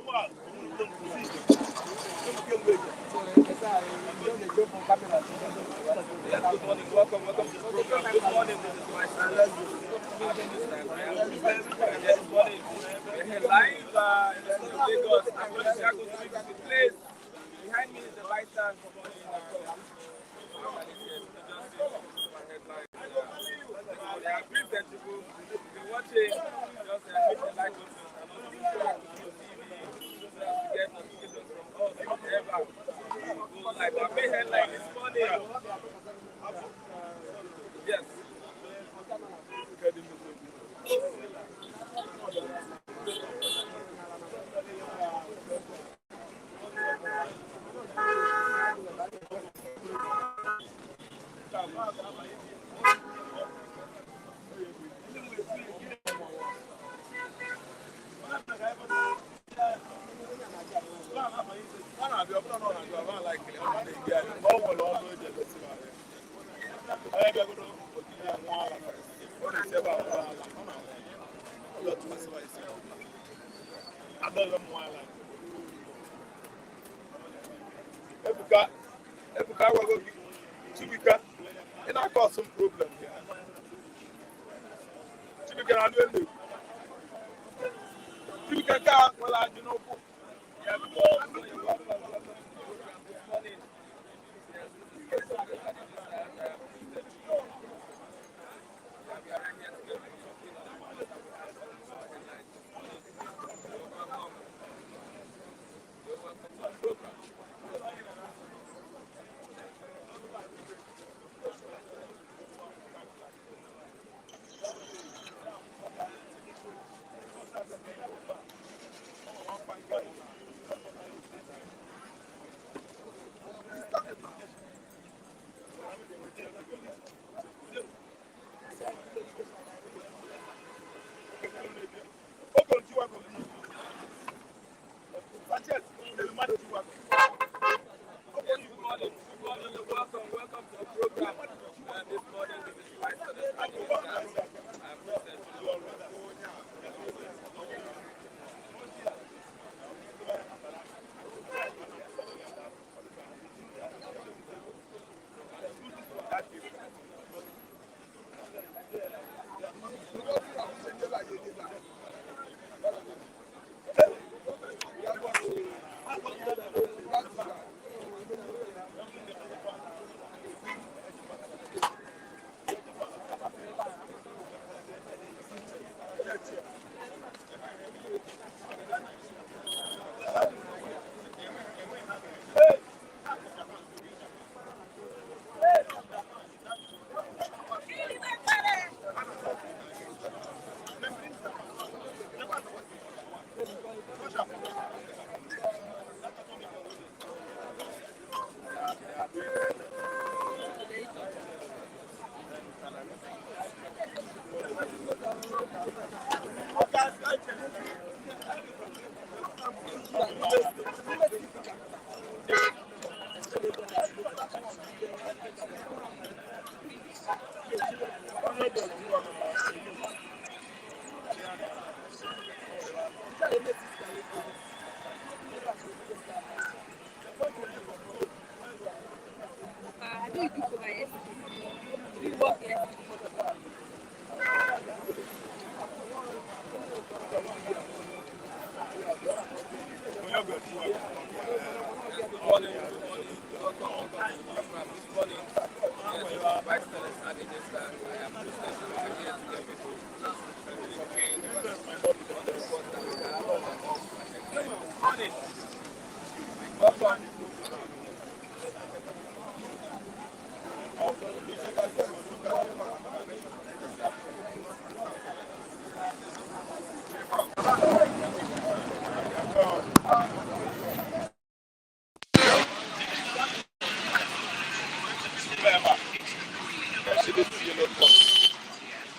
Good morning. Welcome to the program. Good morning. This is my son. Good morning. We're live in the city of Lagos. I'm going to Chicago to the place. Behind me is the light stand. Watching, just hit the like button and also subscribe to your TV so as to get notifications from us whenever we go live. Our main headline this morning. Yes. Some problem here. Welcome to the program. This morning, this is my son.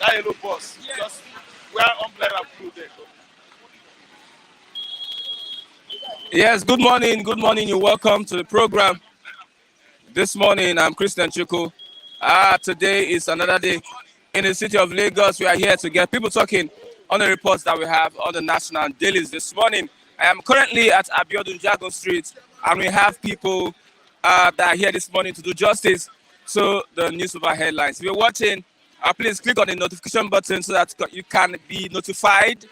That yellow bus, just wear umbrella blue there. Yes, good morning. Good morning. You're welcome to the program. This morning, I'm Christian Chuku. Today is another day in the city of Lagos. We are here to get people talking on the reports that we have on the national dailies this morning. I am currently at Abiodun Jagon Street, and we have people that are here this morning to do justice to the newspaper headlines. If you're watching, please click on the notification button so that you can be notified.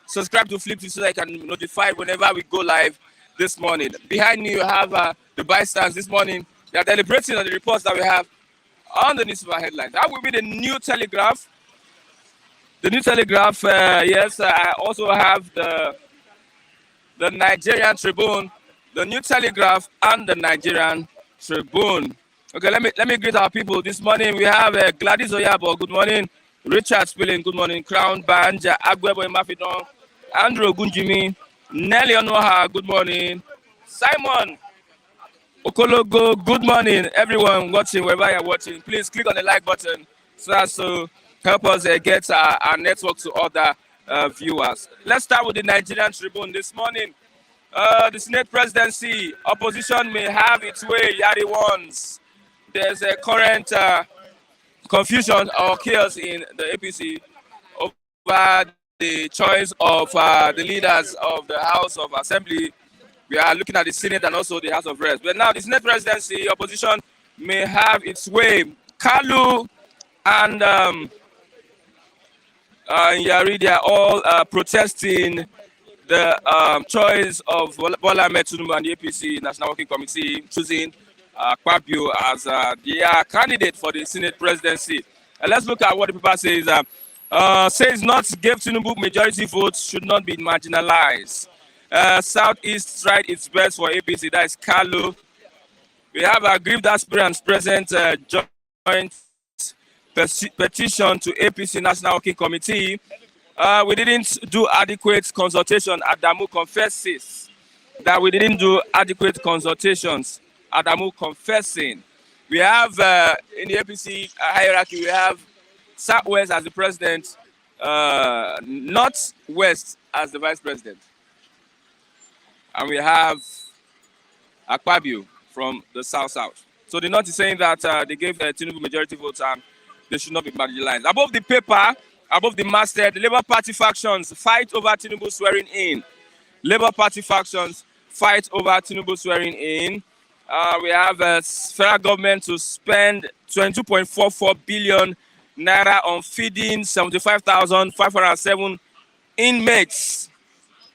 Subscribe to Flip so that you can be notified whenever we go live this morning. Behind me, you have the bystanders this morning. They are deliberating on the reports that we have on the newspaper headlines. That will be the New Telegraph. The New Telegraph, yes, I also have the Nigerian Tribune, the New Telegraph, and the Nigerian Tribune. Okay, let me greet our people this morning. We have Gladys Oyabo, good morning. Richard Spilling, good morning. Crown Banja, Agwebo Mafidon, Andrew Gunjimi, Nelly Onoha, good morning. Simon Okologo, good morning. Everyone watching, wherever you're watching, please click on the like button so as to help us get our network to other viewers. Let's start with the Nigerian Tribune this morning. The Senate presidency, opposition may have its way, Yari warns. There's a current confusion or chaos in the APC over the choice of the leaders of the House of Assembly. We are looking at the Senate and also the House of Reps. But now the Senate presidency, opposition may have its way. Kalu and Yari, they are all protesting the choice of Bola Ahmed Tinubu and the APC National Working Committee choosing Kwabio as their candidate for the Senate presidency. Let's look at what the paper says. Says not give Tinubu majority votes should not be marginalized. Southeast tried its best for APC, that is Kalu. We have aggrieved aspirants present joint petition to APC National Working Committee. We didn't do adequate consultation. Adamu confesses that we didn't do adequate consultations. Adamu confessing. We have in the APC hierarchy, we have Southwest as the president, Northwest as the vice president. And we have Akpabio from the South-South. So the North is saying that they gave Tinubu majority votes and they should not be marginalized. Above the paper, above the masthead, the Labour Party factions fight over Tinubu swearing in. Labour Party factions fight over Tinubu swearing in. We have federal government to spend 22.44 billion naira on feeding 75,507 inmates,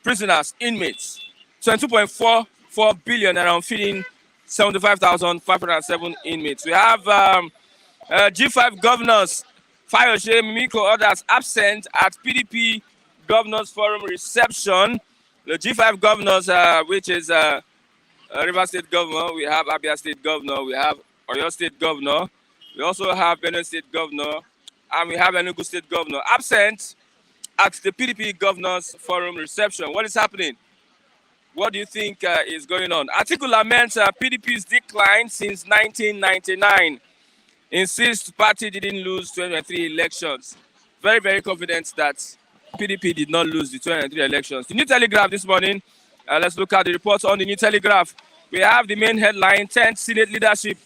prisoners, inmates. 22.44 billion naira on feeding 75,507 inmates. We have G5 governors, Fayoshe, Mimiko, others absent at PDP Governors Forum reception. The G5 governors, which is River State Governor, we have Abia State Governor, we have Oyo State Governor, we also have Benue State Governor, and we have Enugu State Governor absent at the PDP Governors Forum reception. What is happening? What do you think is going on? Article laments PDP's decline since 1999. Insists party didn't lose 2023 elections. Very, very confident that PDP did not lose the 2023 elections. The New Telegraph this morning, let's look at the reports on the New Telegraph. We have the main headline, 10th Senate leadership.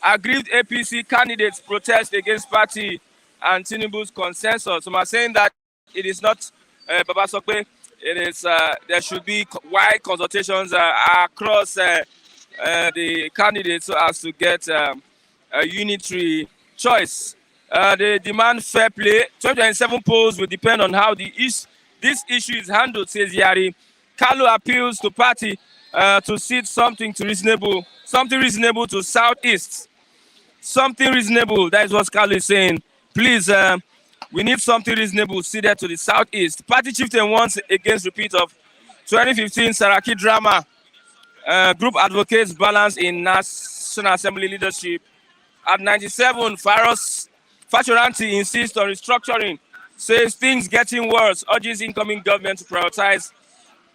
Aggrieved APC candidates protest against party and Tinubu's consensus. Some are saying that it is not Baba Sokwe. It is there should be wide consultations across the candidates so as to get a unitary choice. They demand fair play. 2027 polls will depend on how this issue is handled, says Yari. Kalu appeals to party to seek something reasonable to Southeast. Something reasonable, that is what Kalu is saying. Please, we need something reasonable ceded to the Southeast. Party chieftain wants against repeat of 2015 Saraki drama. Group advocates balance in National Assembly leadership. At 97, Fashoranti insists on restructuring, says things getting worse, urges incoming government to prioritize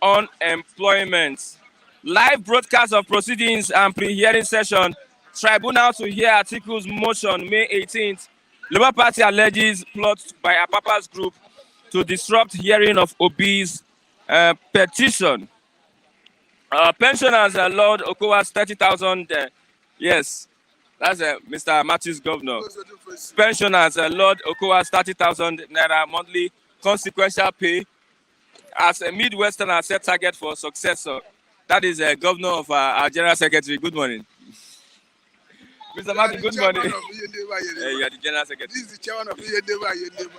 unemployment. Live broadcast of proceedings and pre-hearing session. Tribunal to hear articles motion May 18th. Labour Party alleges plot by Apapa's group to disrupt hearing of Obi's petition. Pensioners Lord Okowa's 30,000. Yes, that's Mr. Matthew's governor. Pensioners Lord Okowa's 30,000 naira monthly consequential pay as a Midwestern, I set target for successor. That is a governor of our General Secretary. Good morning. Mr. Martin, good morning. You are the General Secretary. This is the chairman of Yendeba.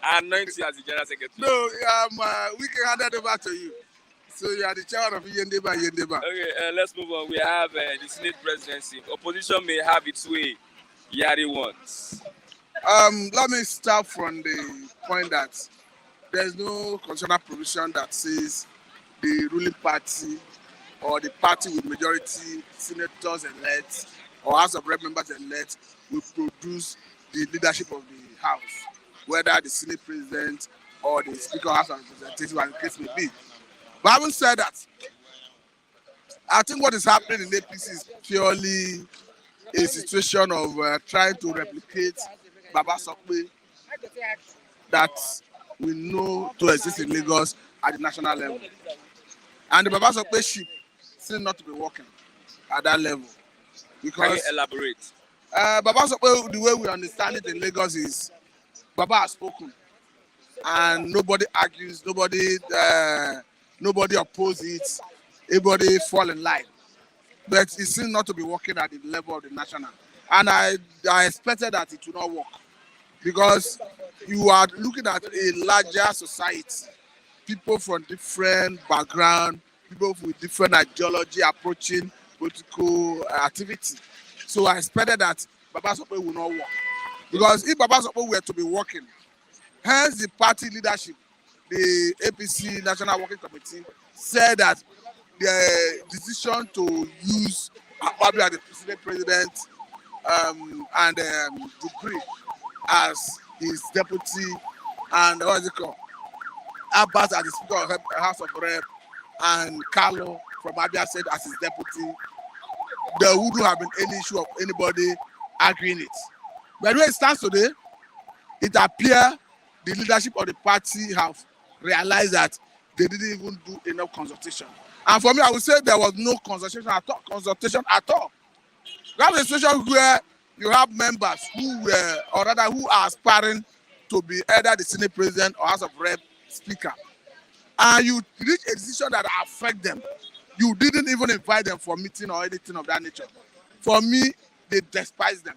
I anoint you as the General Secretary. No, we can hand that over to you. So you are the chairman of Yendeba. Okay, let's move on. We have the Senate presidency. Opposition may have its way. Yari wants. Let me start from the point that there's no constitutional provision that says the ruling party or the party with majority senators elect or House of Rep members elect will produce the leadership of the House, whether the Senate president or the Speaker of House of Representatives, as the case may be. But having said that, I think what is happening in APC is purely a situation of trying to replicate Baba Sokwe that we know to exist in Lagos at the national level. And the Baba Sokwe ship seems not to be working at that level. Because, can you elaborate? Baba Sokwe, the way we understand it in Lagos is Baba has spoken. And nobody argues, nobody opposes it, everybody fall in line. But it seems not to be working at the level of the national. And I expected that it would not work. Because you are looking at a larger society, people from different backgrounds, people with different ideology approaching political activity. So I expected that Baba Sokwe will not work. Because if Baba Sokwe were to be working, hence the party leadership, the APC National Working Committee, said that the decision to use Ababi as the Senate president and Dupree as his deputy, and what is it called? Abbas as the Speaker of the House of Rep, and Carlo from Abia said as his deputy, there wouldn't have been any issue of anybody arguing it. But where it stands today, it appears the leadership of the party have realized that they didn't even do enough consultation. And for me, I would say there was no consultation at all. We have a situation where you have members who are aspiring to be either the Senate president or House of Rep speaker. And you reach a decision that affect them. You didn't even invite them for meeting or anything of that nature. For me, they despise them.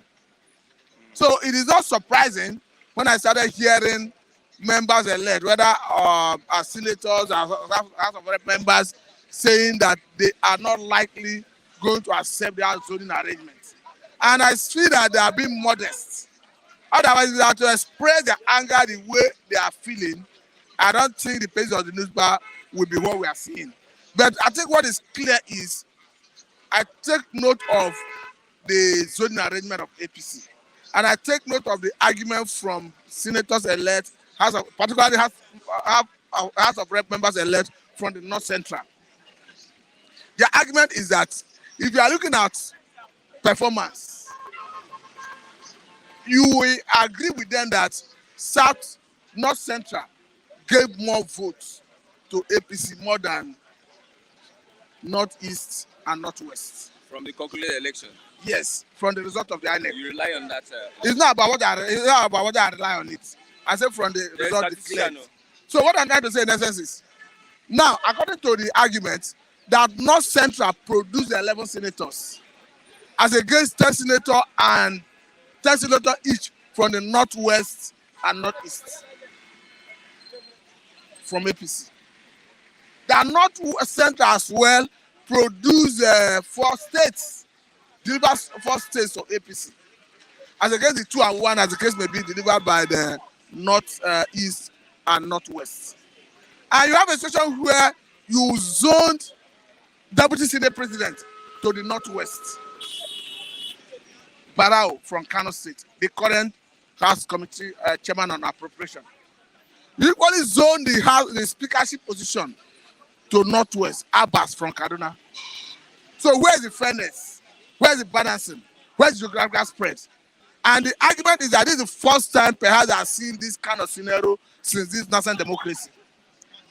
So it is not surprising when I started hearing members elect, whether as senators or House of Rep members, saying that they are not likely going to accept their zoning arrangements. And I feel that they are being modest. Otherwise, they have to express their anger the way they are feeling. I don't think the pace of the newspaper will be what we are seeing. But I think what is clear is I take note of the zoning arrangement of APC. And I take note of the argument from senators elect, particularly House of Rep members elect from the North Central. Their argument is that if you are looking at performance, you will agree with them that North Central gave more votes to APC more than Northeast and Northwest. From the concluded election? Yes, from the result of the INEC. You rely on that? It's not about what I rely on it. I said from the result declared. No? So what I'm trying to say in essence is, now, according to the argument, that North Central produced 11 senators as against 10 senators and 10 senators each from the Northwest and Northeast from APC. The North Central as well produced 4 states, delivered 4 states of APC as against the 2 and 1 as the case may be delivered by the Northeast and Northwest. And you have a situation where you zoned Deputy Senate President to the Northwest. Barao from Kano State, the current House Committee Chairman on Appropriation. You equally zoned the speakership position to Northwest, Abbas from Kaduna. So where's the fairness? Where's the balancing? Where's the geographical spread? And the argument is that this is the first time perhaps I've seen this kind of scenario since this national democracy.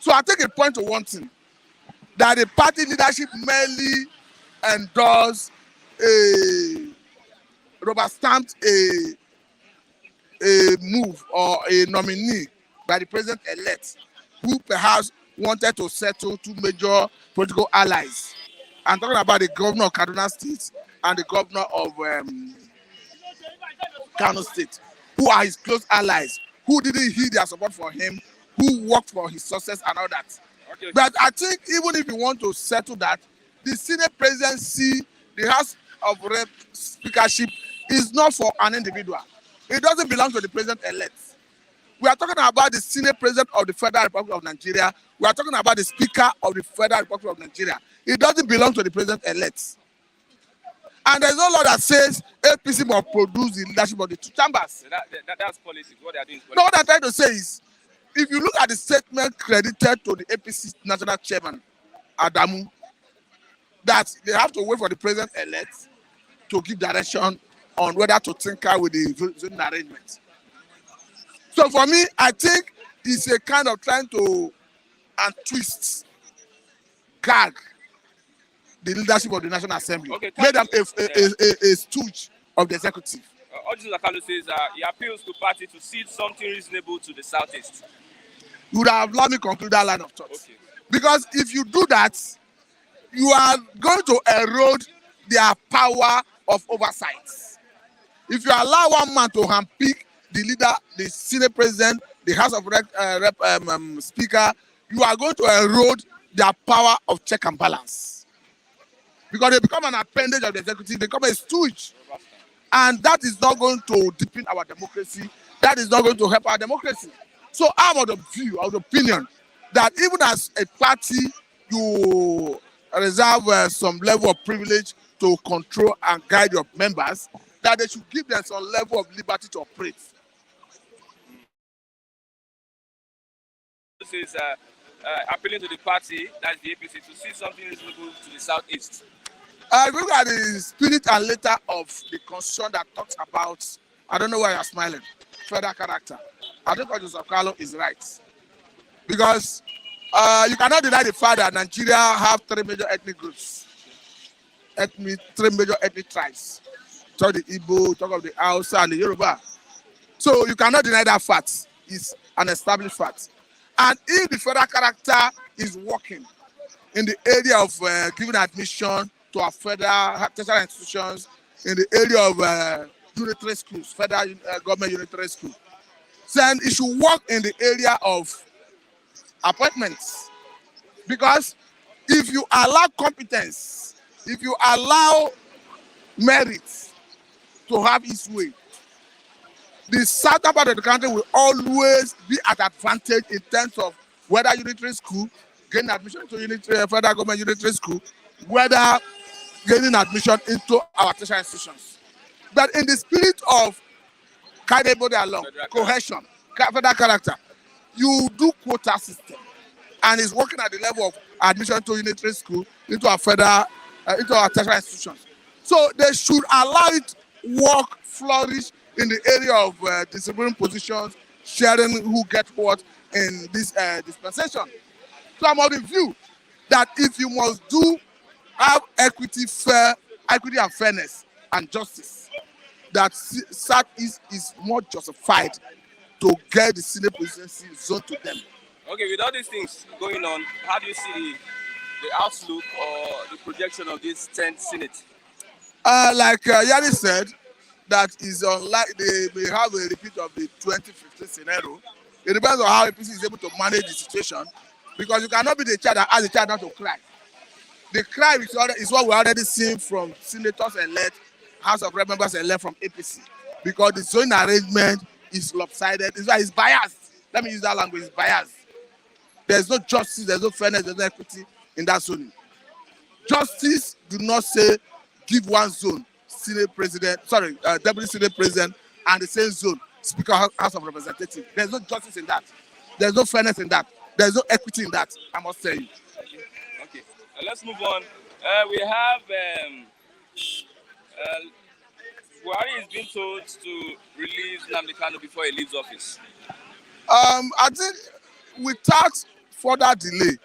So I take a point to one thing, that the party leadership merely endorsed rubber-stamped a move or a nominee by the president-elect who perhaps wanted to settle two major political allies. I'm talking about the governor of Kaduna State and the governor of Kano State, who are his close allies, who didn't heed their support for him, who worked for his success and all that. Okay. But I think even if you want to settle that, the Senate presidency, the House of Rep speakership is not for an individual. It doesn't belong to the president-elect. We are talking about the Senate President of the Federal Republic of Nigeria. We are talking about the Speaker of the Federal Republic of Nigeria. It doesn't belong to the President-elect. And there's no law that says APC must produce the leadership of the two chambers. So that's politics. What they are doing is politics. No, what I'm trying to say is, if you look at the statement credited to the APC National Chairman, Adamu, that they have to wait for the President-elect to give direction on whether to tinker with the zoning arrangement. So for me, I think it's a kind of trying to twist, gag the leadership of the National Assembly. Okay, made them a stooge of the executive. Audis Akalo says he appeals to party to cede something reasonable to the Southeast. You would have allowed me conclude that line of thought. Okay. Because if you do that, you are going to erode their power of oversight. If you allow one man to handpick the leader, the Senate President, the House of Speaker, you are going to erode their power of check and balance. Because they become an appendage of the executive, they become a stooge. And that is not going to deepen our democracy. That is not going to help our democracy. So I'm of the view, of the opinion, that even as a party, you reserve some level of privilege to control and guide your members, that they should give them some level of liberty to operate. This is appealing to the party, that's the APC, to see something reasonable to the Southeast. Look at the spirit and letter of the constitution that talks about, I don't know why you're smiling, federal character. I think what Joseph Carlo is right. Because you cannot deny the fact that Nigeria have three major ethnic groups, three major ethnic tribes. Talk the Igbo, talk of the Hausa and the Yoruba. So you cannot deny that fact. It's an established fact. And if the federal character is working in the area of giving admission to our federal tertiary institutions, in the area of unitary schools, federal government unitary schools, then it should work in the area of appointments. Because if you allow competence, if you allow merit to have its way, the southern part of the country will always be at advantage in terms of whether unitary school, gaining admission to federal government unitary school, whether gaining admission into our tertiary institutions. But in the spirit of carry everybody along, cohesion, federal character, you do quota system, and it's working at the level of admission to unitary school, into our federal, into our tertiary institutions. So they should allow it work, flourish in the area of distributing positions, sharing who gets what in this dispensation. So I'm of the view that if you must have equity and fairness and justice, that Southeast is more justified to get the Senate presidency zone to them. Okay, with all these things going on, how do you see the outlook or the projection of this 10th Senate? Like Yari said, that is unlike they may have a repeat of the 2015 scenario. It depends on how APC is able to manage the situation, because you cannot be the child that asks the child not to cry. The cry is what we already seen from senators elect, House of Rep members elect from APC, because the zoning arrangement is lopsided. It's biased. Let me use that language. It's biased. There's no justice, there's no fairness, there's no equity in that zoning. Justice do not say give one zone deputy Senate president and the same zone Speaker House of Representatives. There's no justice in that. There's no fairness in that. There's no equity in that, I must tell you. Okay. Let's move on. We have Buhari is being told to release Nnamdi Kanu before he leaves office. I think without further delay,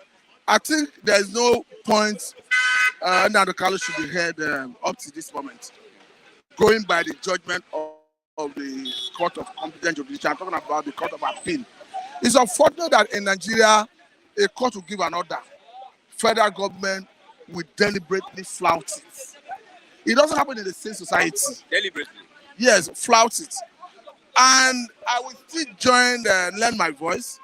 I think there's no point Nnamdi Kanu should be heard up to this moment, going by the judgment of the Court of Competent Jurisdiction. I'm talking about the Court of Appeal. It's unfortunate that in Nigeria, a court will give an order. Federal government will deliberately flout it. It doesn't happen in the same society. Deliberately. Yes, flout it. And I will still join Lend My Voice.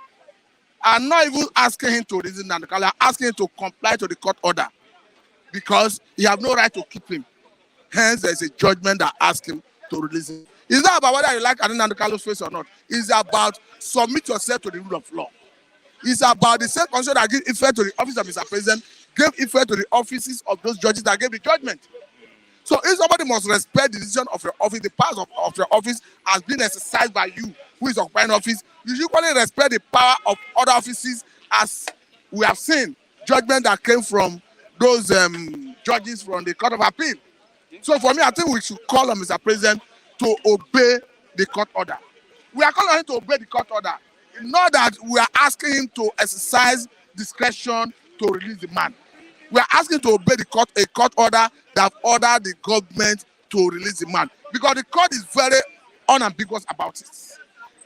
I'm not even asking him to reason and I'm asking him to comply to the court order because he have no right to keep him. Hence, there's a judgment that asks him to release him. It's not about whether you like Anandalo's face or not. It's about submit yourself to the rule of law. It's about the same constitution that give effect to the office of Mr. President, gave effect to the offices of those judges that gave the judgment. So if somebody must respect the decision of your office, the powers of your office has been exercised by you, who is occupying office, you should equally respect the power of other offices, as we have seen judgment that came from those judges from the Court of Appeal. So for me, I think we should call on Mr. President to obey the court order. We are calling on him to obey the court order. Not that we are asking him to exercise discretion to release the man. We are asking to obey a court order that ordered the government to release the man. Because the court is very unambiguous about it.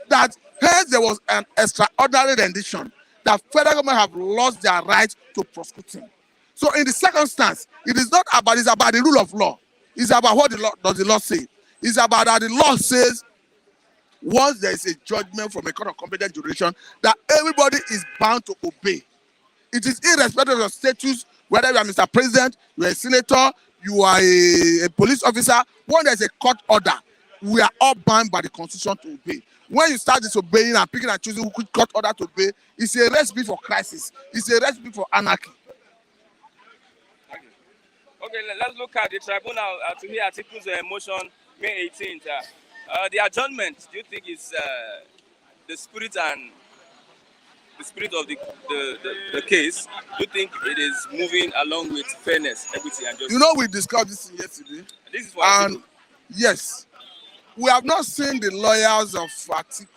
That hence there was an extraordinary rendition that federal government have lost their right to prosecute him. So in the circumstance, it's about the rule of law. It's about what does the law say. It's about that the law says once there is a judgment from a court of competent jurisdiction that everybody is bound to obey. It is irrespective of your status, whether you are Mr. President, you are a senator, you are a police officer. When there is a court order, we are all bound by the Constitution to obey. When you start disobeying and picking and choosing which court order to obey, it's a recipe for crisis. It's a recipe for anarchy. Okay, let's look at the tribunal to hear Atiku's motion May 18th. The adjournment, do you think is the spirit and the spirit of the case? Do you think it is moving along with fairness, equity, and justice? You know, we discussed this yesterday. This is for Atiku. Yes, we have not seen the lawyers of Atiku,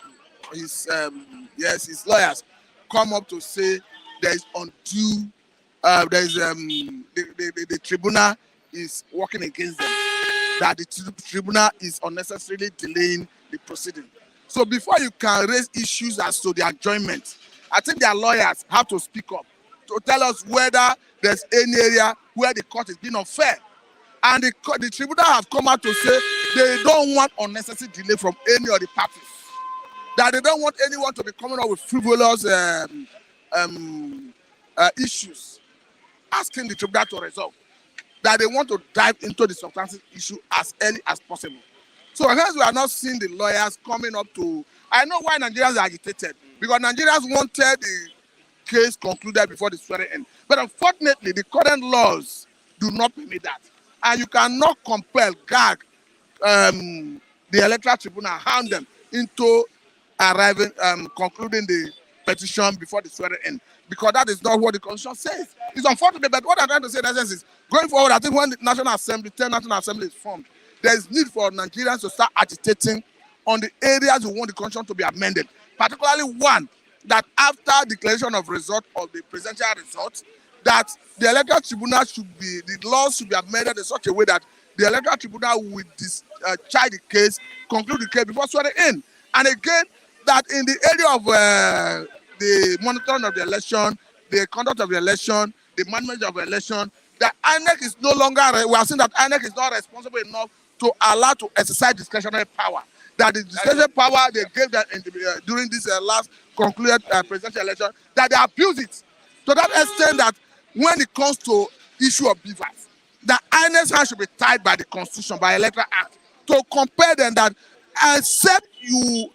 his lawyers, come up to say there is undue. The tribunal is working against them, that the tribunal is unnecessarily delaying the proceeding. So before you can raise issues as to the adjournment, I think their lawyers have to speak up to tell us whether there's any area where the court is being unfair. And the tribunal have come out to say they don't want unnecessary delay from any of the parties. That they don't want anyone to be coming up with frivolous issues, asking the tribunal to resolve. That they want to dive into the substantive issue as early as possible. So hence we are not seeing the lawyers coming up to. I know why Nigerians are agitated, because Nigerians wanted the case concluded before the swearing in. But unfortunately, the current laws do not permit that. And you cannot compel, gag the electoral tribunal, harm them into concluding the petition before the swearing in. Because that is not what the Constitution says. It's unfortunate, but what I'm trying to say in essence is, going forward, I think when the National Assembly, 10 National Assembly is formed, there is need for Nigerians to start agitating on the areas we want the Constitution to be amended. Particularly one, that after declaration of result of the presidential result, that the electoral tribunal the laws should be amended in such a way that the electoral tribunal will charge the case, conclude the case before swearing in. And again, that in the area of the monitoring of the election, the conduct of the election, the management of the election, that INEC is no longer, we are seeing that INEC is not responsible enough to allow to exercise discretionary power. That the discretionary power they gave that during this last concluded presidential election, that they abuse it to that extent that when it comes to issue of beavers, the INEC's hand should be tied by the Constitution, by Electoral Act, to compare them that except you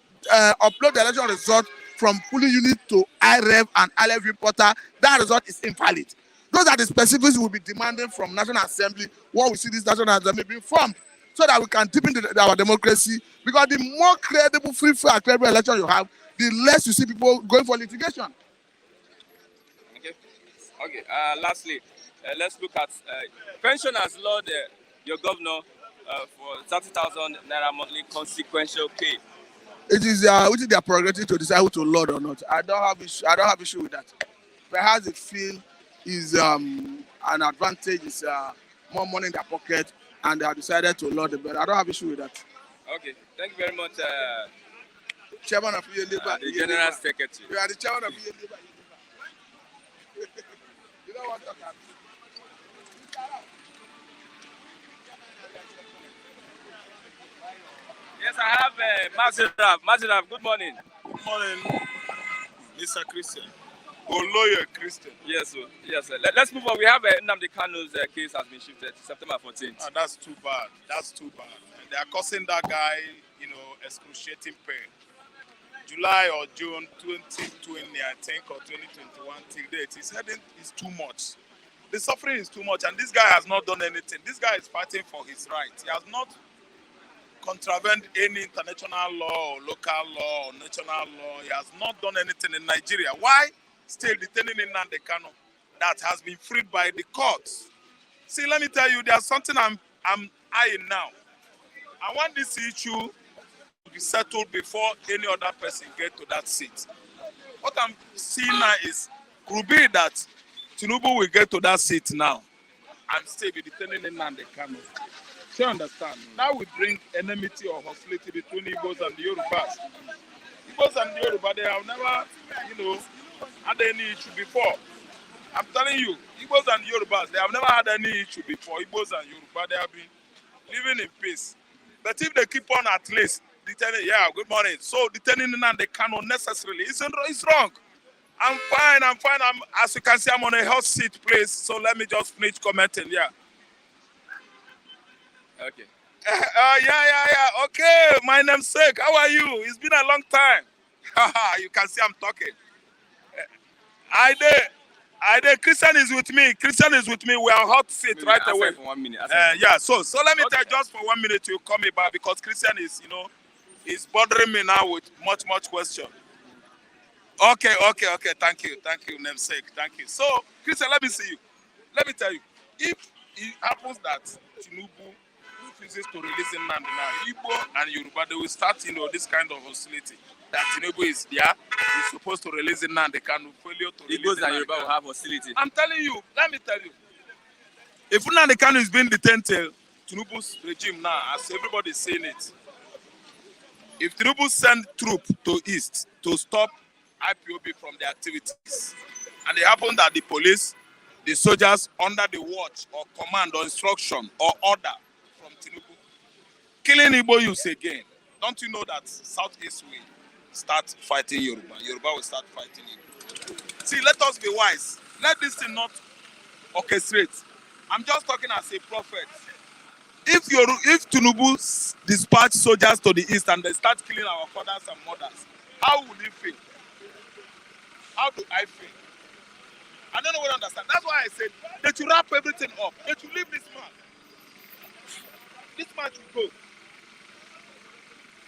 upload the election result from polling unit to IREV and IREV reporter, that result is invalid. Those are the specifics we will be demanding from National Assembly when we see this National Assembly being formed, so that we can deepen our democracy. Because the more credible, free, fair, credible election you have, the less you see people going for litigation. Okay. Lastly, let's look at pensioners law your governor for 30,000 naira monthly consequential pay. It is which is their prerogative to decide who to laud or not. I don't have issue with that. Perhaps they feel is an advantage, is more money in their pocket, and they have decided to laud it. But I don't have issue with that. Okay, thank you very much. chairman of Labour. The general secretary. You are the chairman of Labour. You know what I'm talking about? Yes, I have Maziraf, good morning. Good morning, Mr. Christian. Or lawyer Christian. Yes, sir. Yes, sir. Let's move on. We have Nnamdi Kanu's case has been shifted to September 14th. That's too bad. That's too bad. They are causing that guy, excruciating pain. July or June 2020, I think, or 2021 till date, his heading is too much. The suffering is too much, and this guy has not done anything. This guy is fighting for his rights. He has not contravened any international law or local law or national law. He has not done anything in Nigeria. Why still detaining Nnamdi Kanu that has been freed by the courts? See, let me tell you, there's something I'm eyeing now. I want this issue to be settled before any other person get to that seat. What I'm seeing now is, could be that Tinubu will get to that seat now and still be detaining Nnamdi Kanu. You understand? Now we bring enmity or hostility between Igbos and the Yorubas. Igbos and the Yoruba, they have never, had any issue before. I'm telling you, Igbos and Yorubas, they have never had any issue before. Igbos and Yoruba, they have been living in peace. But if they keep on at least detaining, good morning. So detaining Nnamdi Kanu necessarily is wrong. I'm fine. As you can see, I'm on a hot seat place. So let me just finish commenting. Okay. Okay, my namesake. How are you? It's been a long time. You can see I'm talking. I did. Christian is with me. We are hot seat right away. For 1 minute. So let me tell you, just for 1 minute, you call me back because Christian is, is bothering me now with much question. Okay. Thank you, namesake. Thank you. So, Christian, let me see you. Let me tell you, if it happens that Tinubu refuses to release Nnamdi now, Igbo and Yoruba, they will start, this kind of hostility. That Tinubu is there, he's supposed to release Nnamdi Kanu, failure to release Igbos and Yoruba will have hostility. I'm telling you, let me tell you. If Nnamdi Kanu is being detained till Tinubu's regime now, as everybody is saying it, if Tinubu send troops to East to stop IPOB from their activities, and it happened that the police, the soldiers under the watch or command or instruction or order from Tinubu, killing Igbo youths again, don't you know that Southeast will start fighting Yoruba? Yoruba will start fighting Igbo. See, let us be wise. Let this thing not orchestrate. I'm just talking as a prophet. If Tinubu dispatch soldiers to the east and they start killing our fathers and mothers, how will he feel? How do I feel? I don't know what to understand. That's why I said that you wrap everything up. That you leave this man. This man should go.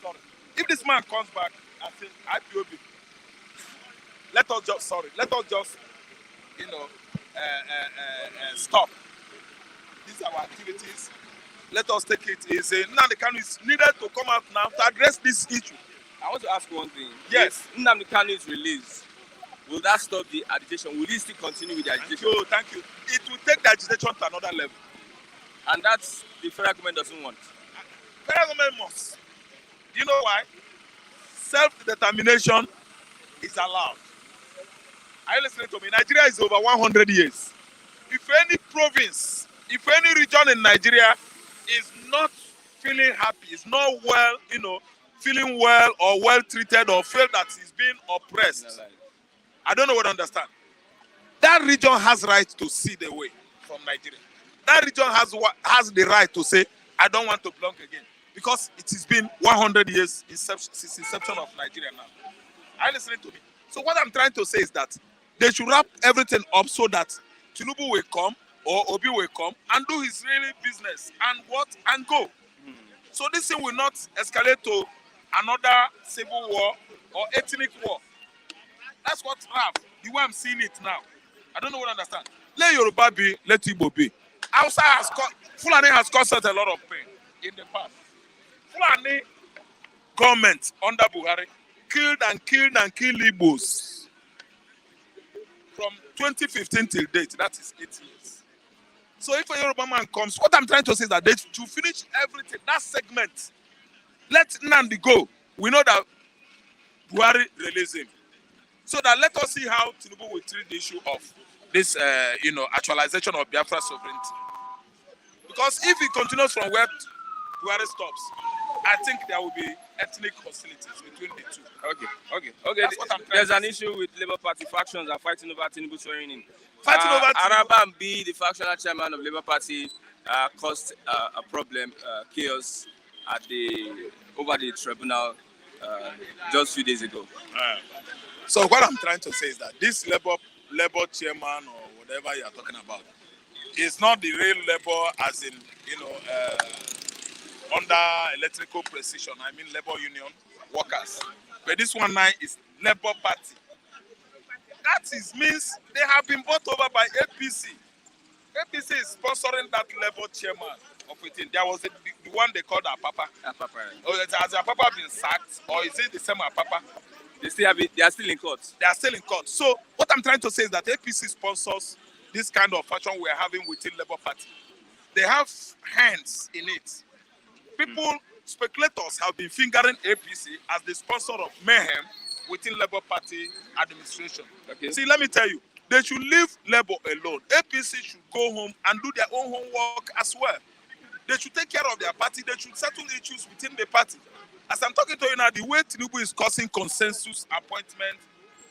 Sorry. If this man comes back and says IPOB, let us just stop. These are our activities. Let us take it easy. Nnamdi Kanu is needed to come out now to address this issue. I want to ask one thing. Yes. If Nnamdi Kanu is released, will that stop the agitation? Will he still continue with the agitation? Thank you. It will take the agitation to another level. And that's the federal government doesn't want. Federal government must. Do you know why? Self-determination is allowed. Are you listening to me? Nigeria is over 100 years. If any province, if any region in Nigeria is not feeling happy, is not well, feeling well or well treated or feel that he's being oppressed, I don't know what to understand. That region has right to see the way from Nigeria. That region has the right to say, I don't want to belong again. Because it has been 100 years since inception of Nigeria now. Are you listening to me? So what I'm trying to say is that they should wrap everything up so that Tinubu will come or Obi will come and do his really business and go. So this thing will not escalate to another civil war or ethnic war. That's what's rough. The way I'm seeing it now. I don't know what I understand. Let Yoruba be, let Igbo be. Fulani has caused us a lot of pain in the past. Fulani government under Buhari killed Igbos from 2015 till date. That is 8 years. So if a Yoruba man comes, what I'm trying to say is that they should finish everything, that segment. Let Nnamdi go. We know that Buhari release him. So that let us see how Tinubu will treat the issue of this, actualization of Biafra sovereignty. Because if he continues from where Buhari stops, I think there will be ethnic hostilities between the two. Okay. That's what I'm trying There's to an say. issue with Labour Party factions are fighting over Tinubu swearing in. Fighting over Tinubu. Araba B, the factional chairman of Labour Party, caused a problem, chaos over the tribunal just a few days ago. So what I'm trying to say is that this Labour chairman or whatever you are talking about is not the real Labour, as in under electrical precision. I mean Labour Union workers. But this one now is Labour Party. That means they have been bought over by APC. APC is sponsoring that Labour chairman of it. There was the one they called Apapa. Has Apapa been sacked, or is it the same Apapa? They are still in court. They are still in court. So what I'm trying to say is that APC sponsors this kind of faction we're having within Labour Party. They have hands in it. People, speculators have been fingering APC as the sponsor of mayhem within Labour Party administration. Okay. See, let me tell you, they should leave Labour alone. APC should go home and do their own homework as well. They should take care of their party. They should settle issues within the party. As I'm talking to you now, the way Tinubu is causing consensus appointment,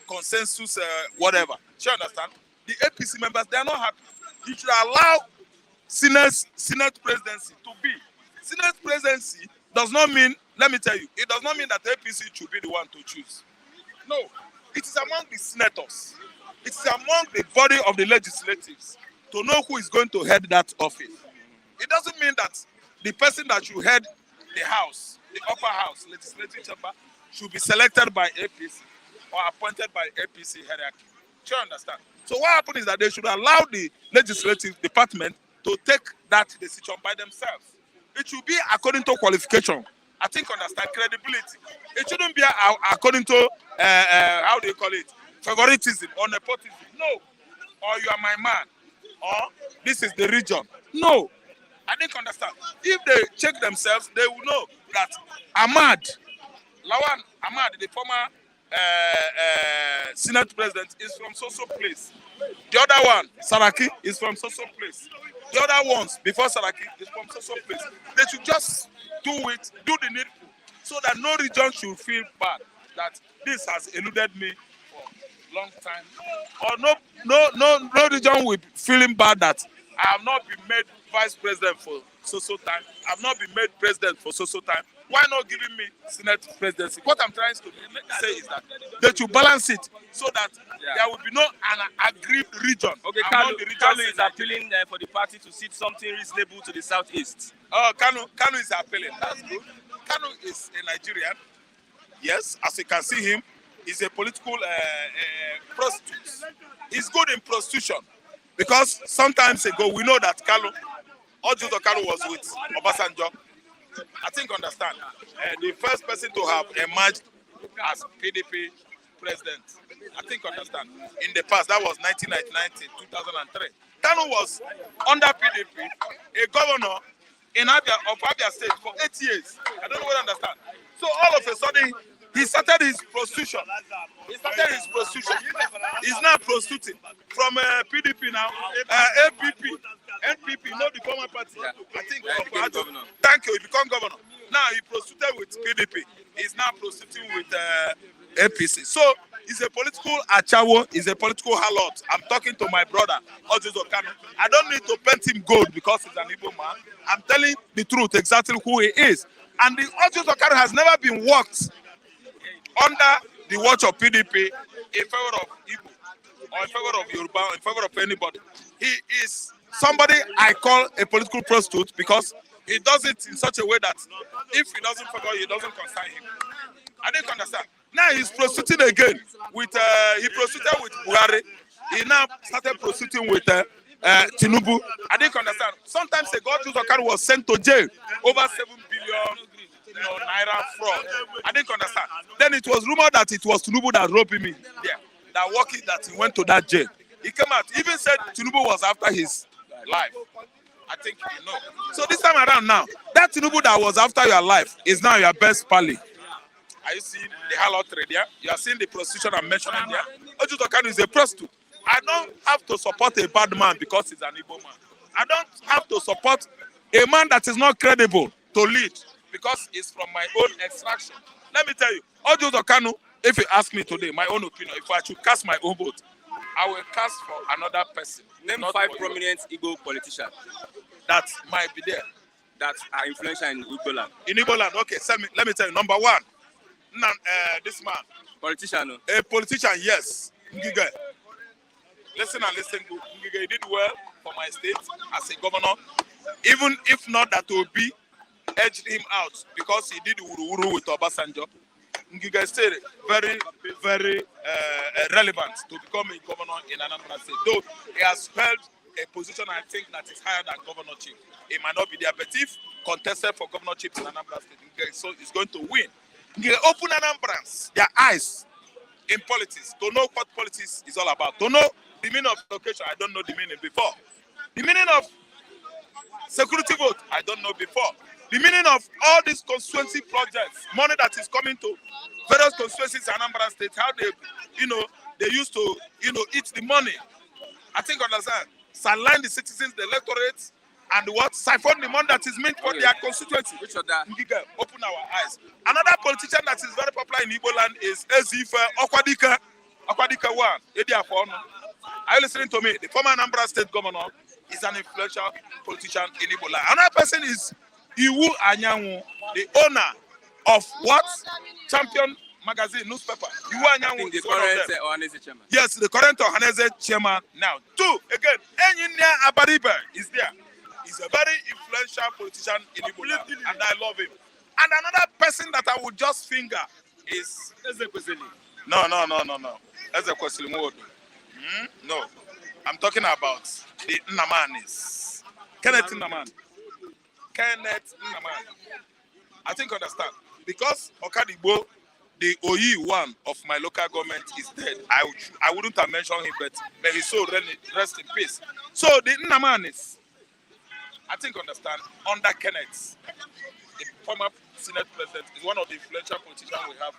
consensus whatever. Do you understand? The APC members, they are not happy. You should allow Senate presidency to be. Senate presidency does not mean, let me tell you, it does not mean that APC should be the one to choose. No, it is among the senators. It is among the body of the legislatives to know who is going to head that office. It doesn't mean that the person that should head the house, the upper house, legislative chamber, should be selected by APC or appointed by APC hierarchy. Do you understand? So what happened is that they should allow the legislative department to take that decision by themselves. It should be according to qualification. I think understand credibility. It shouldn't be according to how do you call it, favoritism or nepotism. No. Or you are my man. Or this is the region. No. I didn't understand. If they check themselves, they will know that Lawan Ahmad, the former Senate president, is from so place. The other one, Saraki, is from so place. The other ones, before Saraki, is from so place. They should just do the needful, so that no region should feel bad that this has eluded me for a long time. Or no region will be feeling bad that I have not been made vice president for so time. I have not been made president for so time. Why not giving me Senate presidency? What I'm trying to say is that they should balance it so that there will be no agreed region. Okay, Kanu is appealing for the party to seat something reasonable to the southeast. Oh, Kanu is appealing. That's good. Kanu is a Nigerian. Yes, as you can see him, he's a political prostitute. He's good in prostitution because sometimes ago we know that Ojuto Kanu was with Obasanjo. I think understand. The first person to have emerged as PDP president. I think understand. In the past, that was 1999 to 2003. Kanu was under PDP, a governor in Abia State for 8 years. I don't know what I understand. So all of a sudden, he started his prostitution. He's now prostituting from PDP now. NPP, not the former party. Yeah. I think. Governor. Thank you. He became governor. Now he prostituted with PDP. He's now prostituting with APC. So he's a political achawo. He's a political harlot. I'm talking to my brother, Ojuto Kanu. I don't need to paint him gold because he's an Igbo man. I'm telling the truth, exactly who he is. And the Ojuto Kanu has never been worked under the watch of PDP in favor of Igbo or in favor of Yoruba or in favor of anybody. He is somebody I call a political prostitute because he does it in such a way that if he doesn't favor you, it doesn't concern him. I didn't understand. Now he's prostituting again with he prostituted with Buhari. He now started prostituting with Tinubu. I didn't understand. Sometimes a God was sent to jail over 7 billion naira fraud. I didn't understand. Then it was rumored that it was Tinubu that roped him in there. That working that he went to that jail. He came out, even said Tinubu was after his life. I think you know. So this time around now, that Tinubu that was after your life is now your best pally. Are you seeing the harlot there? You are seeing the prostitution I'm mentioning there. Ojuzo Kanu is a prostitute. I don't have to support a bad man because he's an Igbo man. I don't have to support a man that is not credible to lead because he's from my own extraction. Let me tell you, Ojuzo Kanu, if you ask me today, my own opinion, if I should cast my own vote, I will cast for another person. Name 5 prominent Igbo politicians that might be there. That are influential in Igbo land. In Igbo land, okay, let me tell you. Number 1, this man. Politician, no? A politician, yes. Ngige. Listen and listen. Ngige, he did well for my state as a governor. Even if not that Obi edged him out because he did uru with Obasanjo. Ngige stayed very, very relevant to become a governor in Anambra State. Though he has held a position I think that is higher than governor chief. He might not be there, but if contested for governor chief in Anambra State, Ngige so is going to win. Ngige open Anambrans, their eyes in politics, to know what politics is all about. To know the meaning of location, I don't know the meaning before. The meaning of security vote, I don't know before. The meaning of all these constituency projects, money that is coming to various constituencies in Anambra State, how they, they used to, eat the money. I think understand. Sideline the citizens, the electorate, and what? Siphon the money that is meant for their constituency. Which of that? Open our eyes. Another politician that is very popular in Igbo land is Ezife Okwadika. Okwadika 1. Are you listening to me? The former Anambra State governor is an influential politician in Igbo land. Another person is Iwu Anyanwu, the owner of what? Champion magazine, newspaper. Iwu Anyanwu is one of them. Ohaneze chairman. Yes, the current Ohaneze chairman now. 2, again, Engineer Abaribe is there. He's a very influential politician in Igbo land, and I love him. And another person that I would just finger is Ezekwesili. No. Ezekwesili Nwodo. No. I'm talking about the Nnamanis. Kenneth Nnaman. I think understand. Because Okadigbo, the OE one of my local government is dead. I wouldn't have mentioned him, but may his soul rest in peace. So the Nnamanis, I think understand, under Kenneth, the former Senate president, is one of the influential politicians we have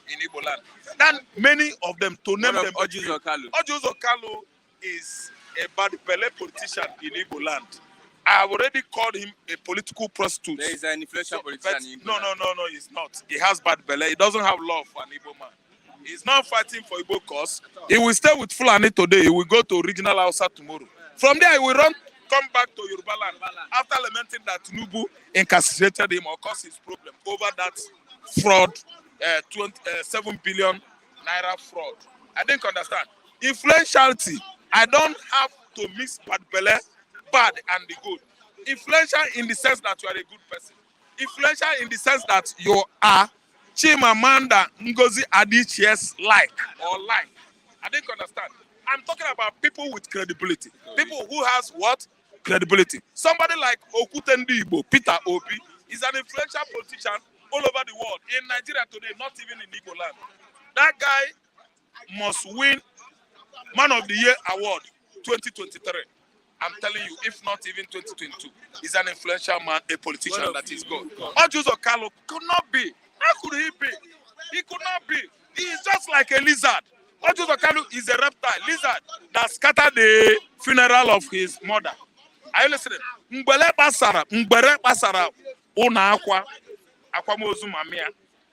in Igbo land. Then many of them, to name them, Ojuzo Kalu. Ojuzo Kalu is a bad belly politician in Igbo land. I have already called him a political prostitute. There is an influential politician in Igbo land. No, he's not. He has bad belly. He doesn't have love for an Igbo man. He's not fighting for Igbo cause. He will stay with Fulani today. He will go to regional Hausa tomorrow. From there, he will come back to Yoruba land after lamenting that TINUBU incarcerated him or caused his problem over that fraud, 7 billion naira fraud. I didn't understand. Influentiality, I don't have to mix bad and the good. Influential in the sense that you are a good person. Influential in the sense that you are Chimamanda Ngozi Adichie's like. I didn't understand. I'm talking about people with credibility. People who has what? Credibility. Somebody like Okutendi Igbo, Peter Obi, is an influential politician all over the world. In Nigeria today, not even in Igbo land. That guy must win Man of the Year Award 2023. I'm telling you, if not even 2022, he's an influential man, a politician that is good. Ojuzo Kalu could not be. How could he be? He could not be. He is just like a lizard. Ojuzo Kalu is a reptile, lizard, that scattered the funeral of his mother. Are you listening? Mbere basara una akwa mozu mamia.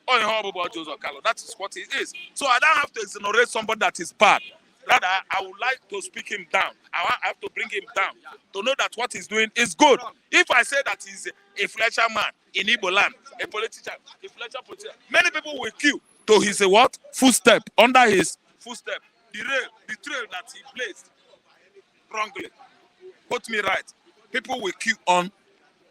Ojuzo Kalu. That is what he is. So I don't have to exonerate somebody that is bad. Rather, I would like to speak him down. I have to bring him down to know that what he's doing is good. If I say that he's a influential man in Igbo land, a politician, influential politician, many people will queue to his what? Footstep, under his footstep. The trail that he placed wrongly. Put me right. People will queue on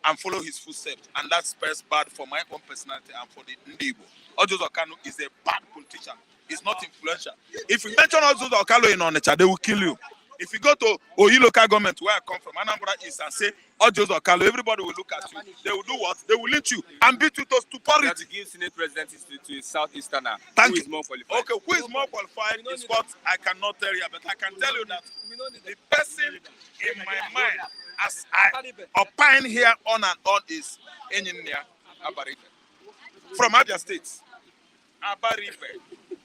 and follow his footsteps. And that spells bad for my own personality and for the Igbo. Ojuzo Kanu is a bad politician. He's not influential. If you mention Ojuzo Kalu in Onitsha, they will kill you. If you go to Oyi local government, where I come from, Anambra East, and say Ojuzo Kalu, everybody will look at you. They will do what? They will lynch you and beat you to stupidity. That give Senate president to a southeasterner. Thank who you. Is more qualified? Okay, who is more qualified is what I cannot tell you, but I can tell you that the person in my mind, as I opine here on and on, is Engineer Abaribe from Abia State. Abaripe.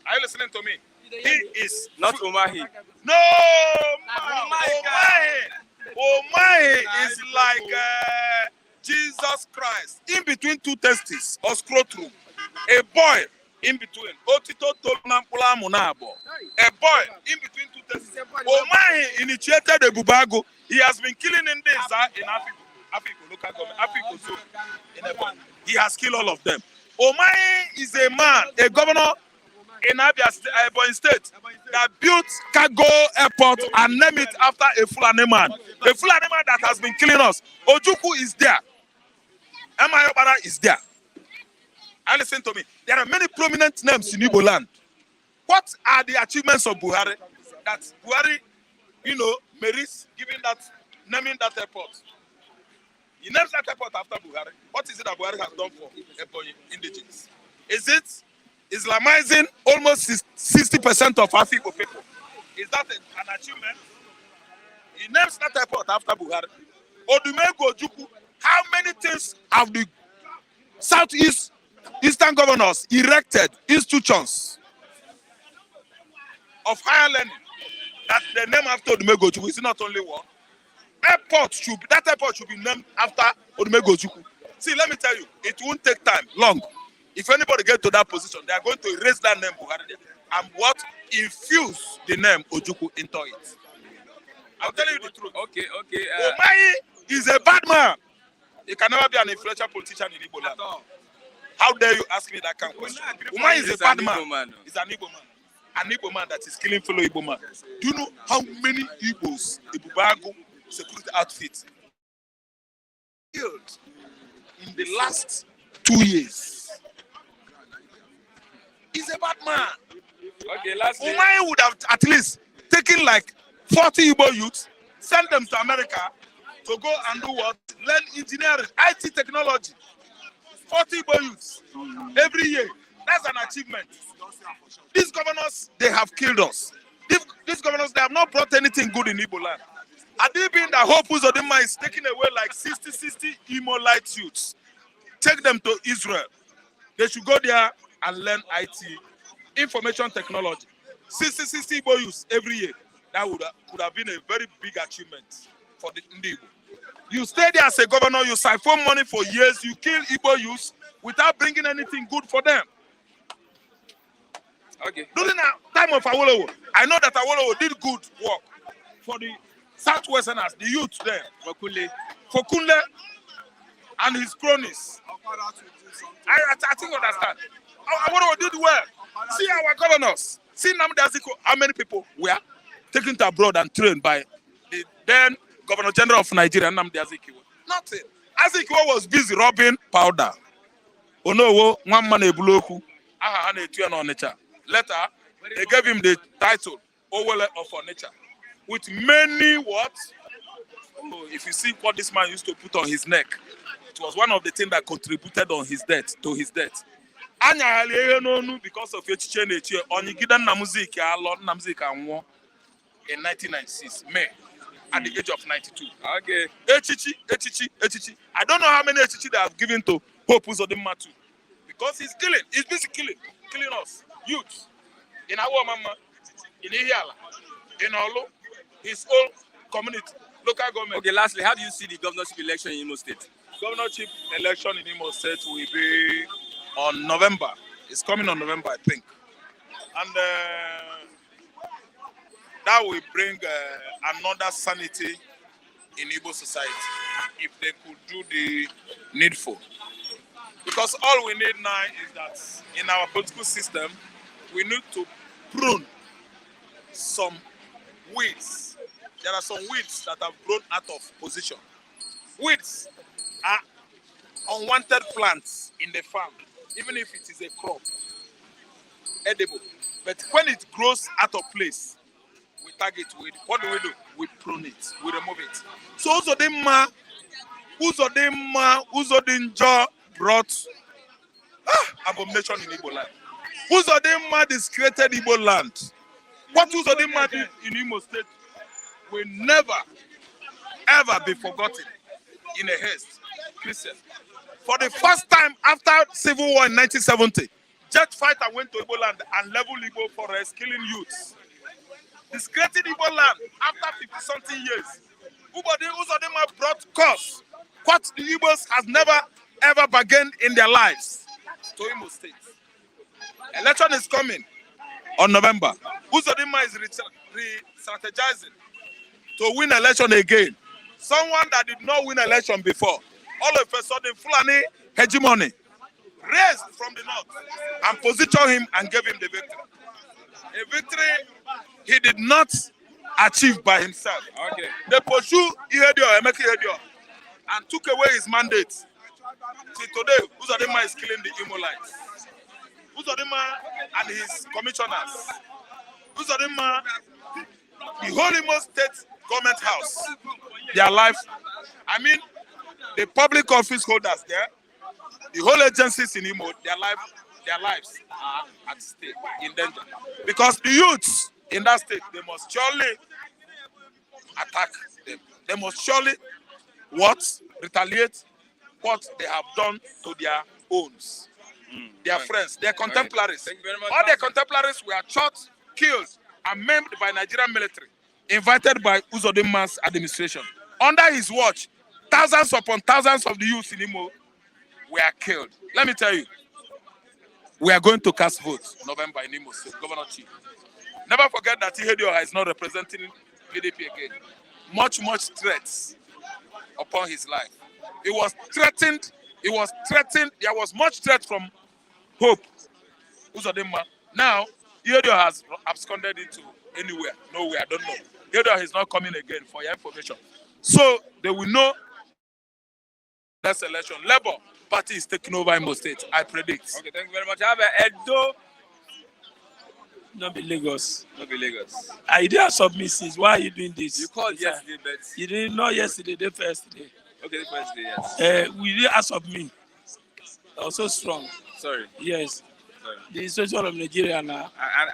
Are you listening to me? He is Not Umahi. no Omahi is like Jesus Christ in between two testes or scrotum. A boy in between. Otito Tolnampula Munabo. A boy in between two testes. Omahi initiated a Bubago. He has been killing in this in Africa, local government, Africa zone. In Ebonyi. He has killed all of them. Omahi is a man, a governor in Ebonyi State that built cargo airport and named it after a Fulani man. A Fulani man that has been killing us. Ojukwu is there. Emayobara is there. And listen to me. There are many prominent names in Igbo land. What are the achievements of Buhari? That Buhari, merits naming that airport. He names that airport after Buhari. What is it that Buhari has done for Ebonyi indigenous? Is it Islamizing almost 60% of African people? Is that an achievement? He names that airport after Buhari. Odumego Ojukwu, how many things have the Eastern governors erected institutions of higher learning that they name after Odumego Ojukwu? It's not only one. That airport should be named after Odumego Ojukwu. See, let me tell you, it won't take time, long. If anybody gets to that position, they are going to erase that name Buhari and infuse the name Ojukwu into it. I'm telling you the truth. Okay. Omahi is a bad man. He can never be an influential politician in Igbo land. How dare you ask me that kind of question? Omahi is a bad man. He's an Igbo man. An Igbo man that is killing fellow Igbo man. Do you know how many Igbos, Ibubago security outfits killed in the last 2 years? He's a bad man. Okay, lastly. Omahi would have at least taken like 40 Igbo youths, sent them to America to go and do what? Learn engineering, IT technology. 40 Igbo youths every year. That's an achievement. These governors, they have killed us. These governors, they have not brought anything good in Igbo land. Had they been that Hope Uzodinma is taking away like 60 Imo light youths, take them to Israel. They should go there and learn IT, information technology. 60 Igbo youths every year. That could have been a very big achievement for the Igbo. You stay there as a governor, you siphon money for years, you kill Igbo youths without bringing anything good for them. Okay. During the time of Awolowo, I know that Awolowo did good work for the Southwesterners, the youth there, for Kunle and his cronies. I think you understand. Awolowo did well. See our governors. See Nnamdi Azikiwe, how many people were taken to abroad and trained by the then Governor General of Nigeria, Nnamdi Azikiwe? Nothing. Azikiwe was busy robbing powder. Onowo, one man Ebuloku, later, they gave him the title, Owele of Onitsha. With many what? Oh, if you see what this man used to put on his neck, it was one of the things that contributed to his death. Because of Onyigida Nnamdi in 1996, May, at the age of 92. Okay. Echichi. I don't know how many Echichi they have given to Hope Uzodinma too. Because he's killing. He's busy killing us. Youth. In our mama, in Ihiala, in Olu, his own community, local government. Okay, lastly, how do you see the governorship election in Imo State? Governorship election in Imo State will be on November. It's coming on November, I think. And that will bring another sanity in Igbo society if they could do the needful. Because all we need now is that in our political system, we need to prune some weeds. There are some weeds that have grown out of position. Weeds are unwanted plants in the farm, even if it is a crop, edible. But when it grows out of place, we target with, what do? We prune it, we remove it. So Uzodinma brought abomination in Igbo land. Uzodinma discreted Igbo land. What Uzodinma did in Imo State will never, ever be forgotten in a haste. Christian. For the first time after Civil War in 1970, jet fighter went to Igbo land and leveled Igbo forest, killing youths. Discredited Igbo land after 50-something years. Uzodinma brought cause what the Igbos has never ever bargained in their lives to Imo State. Election is coming on November. Uzodinma is re-strategizing to win election again. Someone that did not win election before, all of a sudden, Fulani hegemony raised from the north and positioned him and gave him the victory. A victory he did not achieve by himself. Okay. They pursued Emeka Ihedio and took away his mandate. Till today, Uzodinma is killing the Imolites. Uzodinma and his commissioners. Uzodinma, the whole Imo State government house, their life, I mean, the public office holders there, the whole agencies in Imo, their lives are at stake, in danger. Because the youths in that state, they must surely attack them. They must surely retaliate what they have done to their owns, their friends, their contemporaries. Thank you very much. All their contemporaries were shot, killed, and maimed by Nigerian military, invited by Uzodinma's administration. Under his watch, thousands upon thousands of the youths in Imo were killed. Let me tell you, we are going to cast votes November in Imo State, Governor Chief. Never forget that Ihedio is not representing PDP again. Much threats upon his life. He was threatened. There was much threat from Hope Uzodinma. Now, Ihedio has absconded into nowhere, I don't know. Ihedio is not coming again, for your information. So, they will know next election. Labour Party is taking over Imo State, I predict. Okay, thank you very much. I have Edo. Not be Lagos. Not be Lagos. I didn't submit since. Why are you doing this? You called yesterday, but you didn't know yesterday, the first day. Okay, the first day, yes. We didn't ask of me. I was so strong. Sorry. Yes. Sorry. The situation of Nigeria now.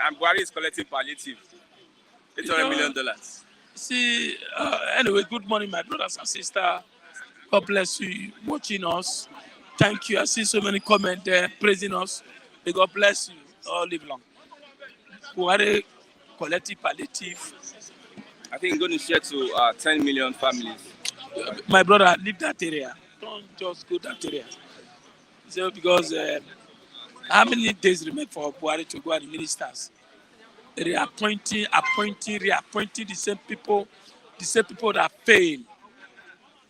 And Buhari is collecting palliative. $800 million. See, anyway, good morning, my brothers and sisters. God bless you watching us. Thank you. I see so many comments there praising us. May God bless you. All live long. Buhari collective palliative. I think going to share to 10 million families. My brother, leave that area. Don't just go that area. So because how many days remain for Buhari to go and the ministers? Reappointing, reappointing the same people that fail.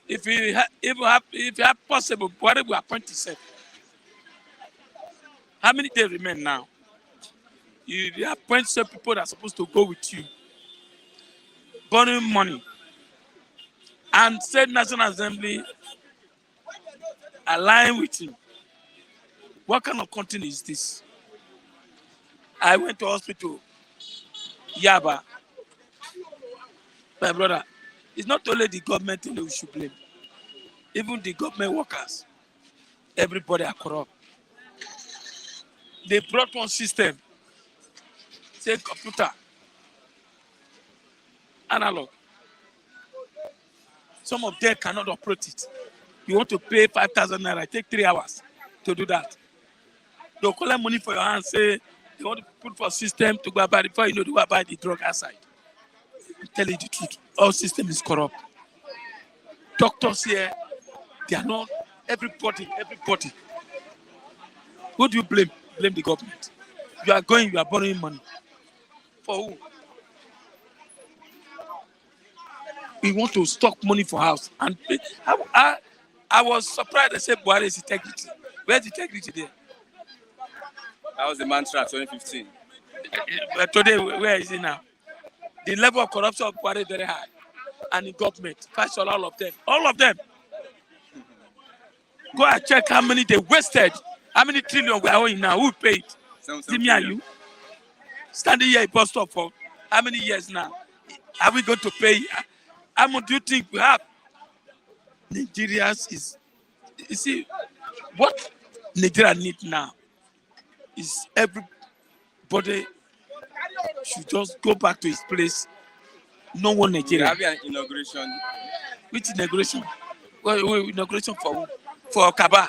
If you have possible, Buhari will appoint himself. How many days remain now? You reappoint some people that are supposed to go with you, borrowing money, and said National Assembly align with him. What kind of country is this? I went to hospital, Yaba. My brother, it's not only the government we should blame. Even the government workers, everybody are corrupt. They brought one system, say computer, analog. Some of them cannot operate it. You want to pay 5,000 naira, take 3 hours to do that. They'll collect money for your hand, say they want to put for system to go buy before you know to go buy the drug outside. I'm telling you the truth. Our system is corrupt. Doctors here, they are not everybody. Who do you blame? Blame the government. You are borrowing money. For who? We want to stock money for house. And I was surprised they said Buhari is integrity. Where's integrity there? That was the mantra 2015. But today, where is it now? The level of corruption of Buhari is very high. And the government, first of all of them. All of them. Go and check how many they wasted. How many trillion we are owing now? Who paid? See me and you. Standing here in bus stop for how many years now? Are we going to pay? How much do you think we have? Nigerians is, you see, what Nigeria need now is everybody should just go back to his place. No one Nigeria. Having an inauguration. Which inauguration? Well, inauguration for who? For Kaba.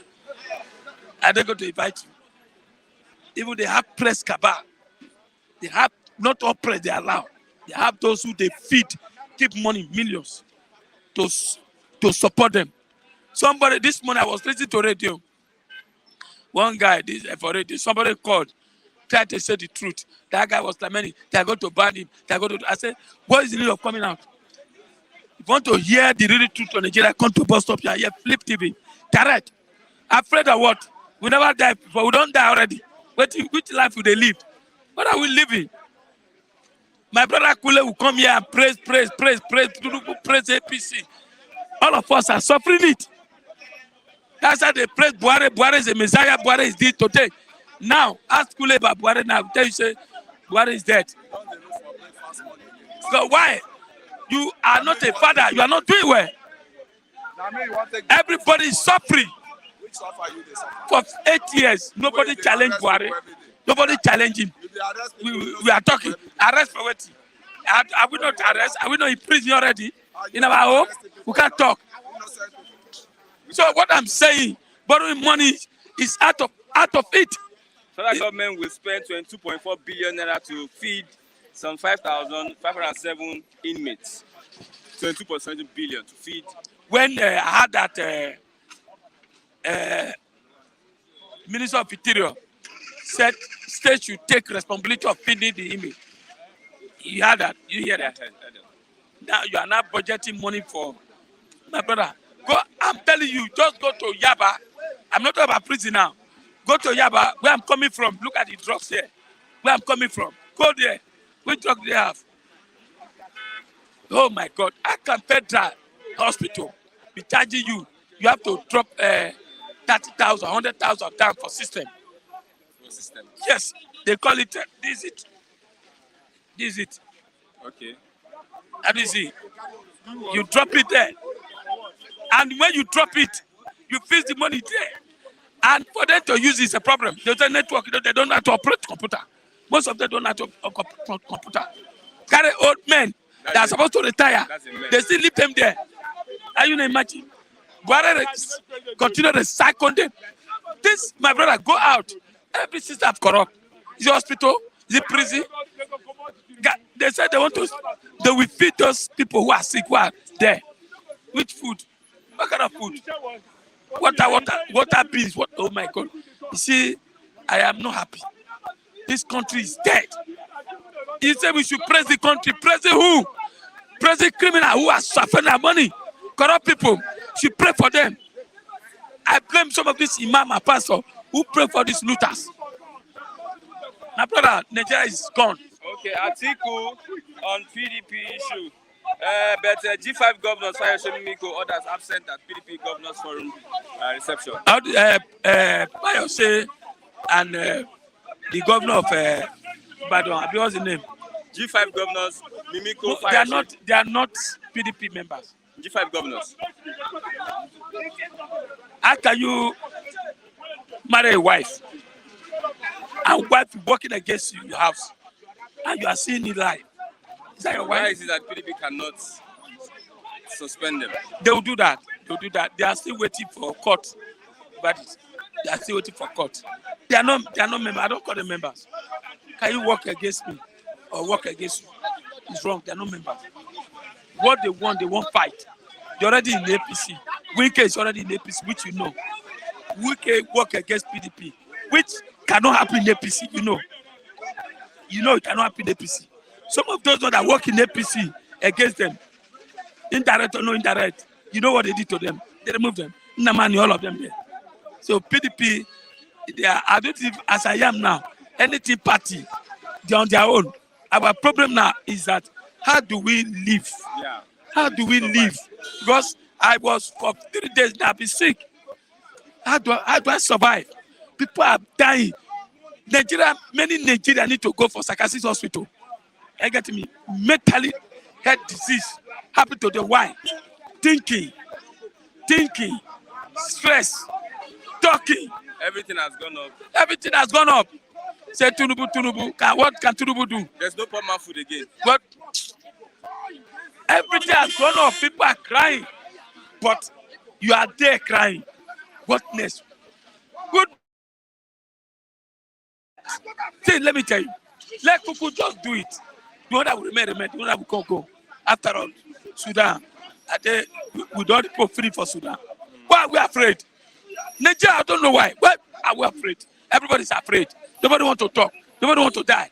Are they going to invite you? Even they have press cabal. They have not all press they allow. They have those who they feed, keep money, millions, to support them. Somebody this morning I was listening to radio. One guy for radio, somebody called, tried to say the truth. That guy was lamenting. They are going to ban him. They are going to. I said, what is the need of coming out? If you want to hear the real truth on Nigeria, come to bus stop here. Hear Flip TV. Direct. Afraid of what? We never die, but we don't die already. Which life will they live? What are we living? My brother Kule will come here and praise APC. All of us are suffering it. That's how they praise Buhari. Buhari is a messiah. Buhari is dead today. Now, ask Kule about Buhari now. Tell you say Buhari is dead. So why? You are not a father. You are not doing well. Everybody is suffering. For 8 years, nobody challenged Buhari. Nobody challenged him. We are talking. Arrest for what? Are we not arrest? Are we not in prison already? In our home? We can't talk. So what I'm saying, borrowing money is out of it. Federal government will spend 22.4 billion naira to feed some 5,507 inmates. 22.7 billion to feed. When I had that Minister of Interior said state should take responsibility of feeding the inmate. You heard that? You hear that? Now you are not budgeting money for my brother. Go, I'm telling you, just go to Yaba. I'm not talking about prison now. Go to Yaba, where I'm coming from. Look at the drugs here. Where I'm coming from. Go there. Which drug do they have? Oh my God. I can Federal Hospital be charging you. You have to drop 30,000, 100,000 down for system. Yes. They call it, this is it. Okay. And you see, you drop it there. And when you drop it, you fix the money there. And for them to use it is a problem. There's a network, they don't have to operate computer. Most of them don't have to operate computer. Carry old men that are supposed to retire. They still leave them there. Are you not imagine? Buhari continue to second them. This, my brother, go out. Every system is corrupt. Is it hospital? Is it prison? They said they will feed those people who are sick, who are there. Which food? What kind of food? Water beans. What? Oh my God. You see, I am not happy. This country is dead. He said we should praise the country. Praise the who? Praise the criminal who are suffering our money. Corrupt people. Should pray for them. I blame some of these imam and pastor who pray for these looters. My brother, Nigeria is gone. Okay, article on PDP issue. But G5 governors, Fayose Mimiko, others absent at PDP governors forum reception. Fayose and the governor of Ibadan, what's the name? G5 governors, Mimiko, No, Fayose. they are not PDP members. G5 governors. How can you marry a wife and wife working against you in your house and you are seeing it live? Is that your Why wife? is it that PDP cannot suspend them? They will do that. They are still waiting for court. But they are still waiting for court. They are not members. I don't call them members. Can you work against me or work against you? It's wrong. They are not members. What they want fight. They're already in APC. Wike is already in APC, which you know. Wike work against PDP, which cannot happen in APC, you know. You know it cannot happen in APC. Some of those that work in APC against them, indirect or no indirect, you know what they did to them? They removed them. Namani, all of them there. So PDP, I don't think, as I am now, anything party, they're on their own. Our problem now is that how do we live? Yeah. How do we live? Because I was for 3 days now, I've been sick. How do I survive? People are dying. Many Nigerians need to go for psychiatric hospital. I get me. Mentally head disease happen to the why? Thinking, stress, talking. Everything has gone up. Everything has gone up. Say Tinubu. What can Tinubu do? There's no Palmer food again. But everything has gone up. People are crying. But you are there crying. What next? Good. See, let me tell you. Let Kuku just do it. The one that will remain. The one that will go. After all, Sudan, we don't go free for Sudan. Why are we afraid? Nigeria, I don't know why. Why are we afraid? Everybody's afraid. Nobody want to talk. Nobody want to die.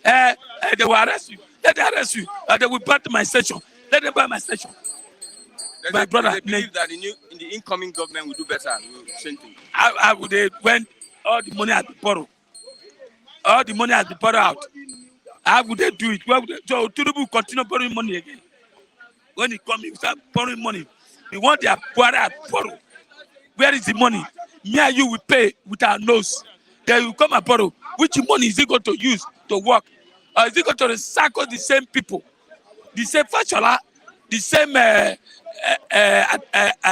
They will arrest you. Let them arrest you. They will burn my station. Let them burn my station. My brother, they believe that in the incoming government will do better. Same thing. I would when all the money has been borrowed. All the money has been borrowed out. How would they do it? So Tinubu continue borrowing money again. When he comes, he start borrowing money. The one they are borrow. Where is the money? Me and you will pay with our nose. Then you come and borrow. Which money is he going to use to work? Or is he going to recycle the same people? The same Fashola? The same, I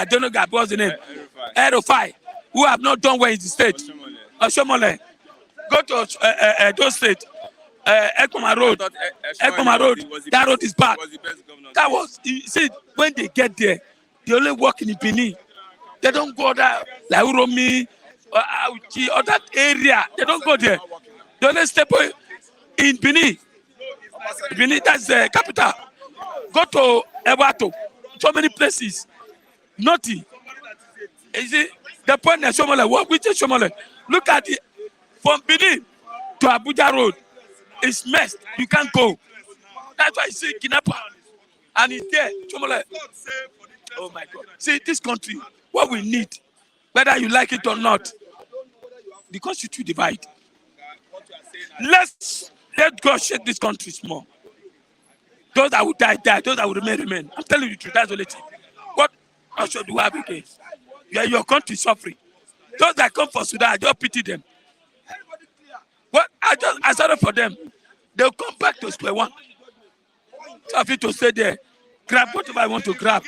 don't know what's the name? Erofai, who have not done well in the state. Oshomole. Go to those states. Ekoma Road. Ekoma Road. That road is bad. That was, you see, when they get there, they only work in Benin. They don't go there, like Uromi, or Auchi, or that area. They don't go there. They only step in Benin. Benin, that's the capital. Go to Ewato. So many places. Nothing. You see, the point is Shomole. Which is Shomole? Look at it. From Benin to Abuja Road, it's messed. You can't go. That's why you see kidnapper. And it's there. Shomole. Oh my God. See, this country, what we need, whether you like it or not, the country to divide. Let God shake this country small. Those that will die. Those that will remain. I'm telling you the truth. That's the only thing. What option do we have again? Your country is suffering. Those that come for Sudan, I just pity them. What I sorry for them. They'll come back to square one. So I feel to stay there, grab whatever I want to grab.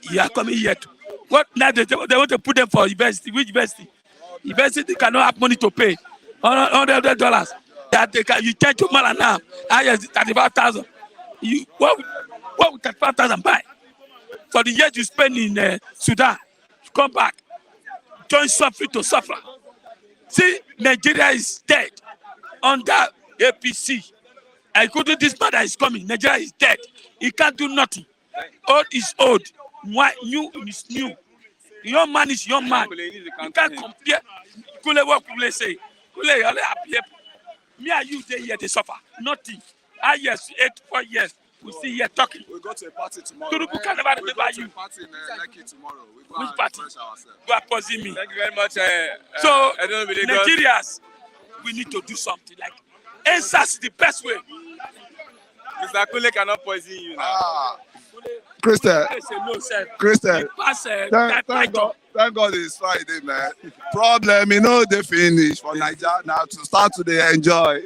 You are coming yet. What now they want to put them for university? Which university? University they cannot have money to pay. $100 that they can. You charge to Mala now. I have 35,000. What would 35,000 buy? For the years you spend in Sudan, you come back, join suffering to suffer. See, Nigeria is dead under APC. I go to this man that is coming. Nigeria is dead. He can't do nothing. Old is old. New is new. Young man is young man. You can't compare. Kule what Kule say. Kule only happy. Me and you they here they suffer. Nothing. 4 years. We see here talking. We go to a party tomorrow. Turubu can never remember you. A party in Lekki tomorrow. We go Which and party? refresh ourselves. You are pausing me. Thank you very much. So I don't believe Nigerians, we need to do something. Like answers is the best way. Mr. Kule cannot poison you now. Christian, I say no, sir. Christian, Pass thank God it's Friday, man. Problem, they finish for Nigeria now to start to enjoy.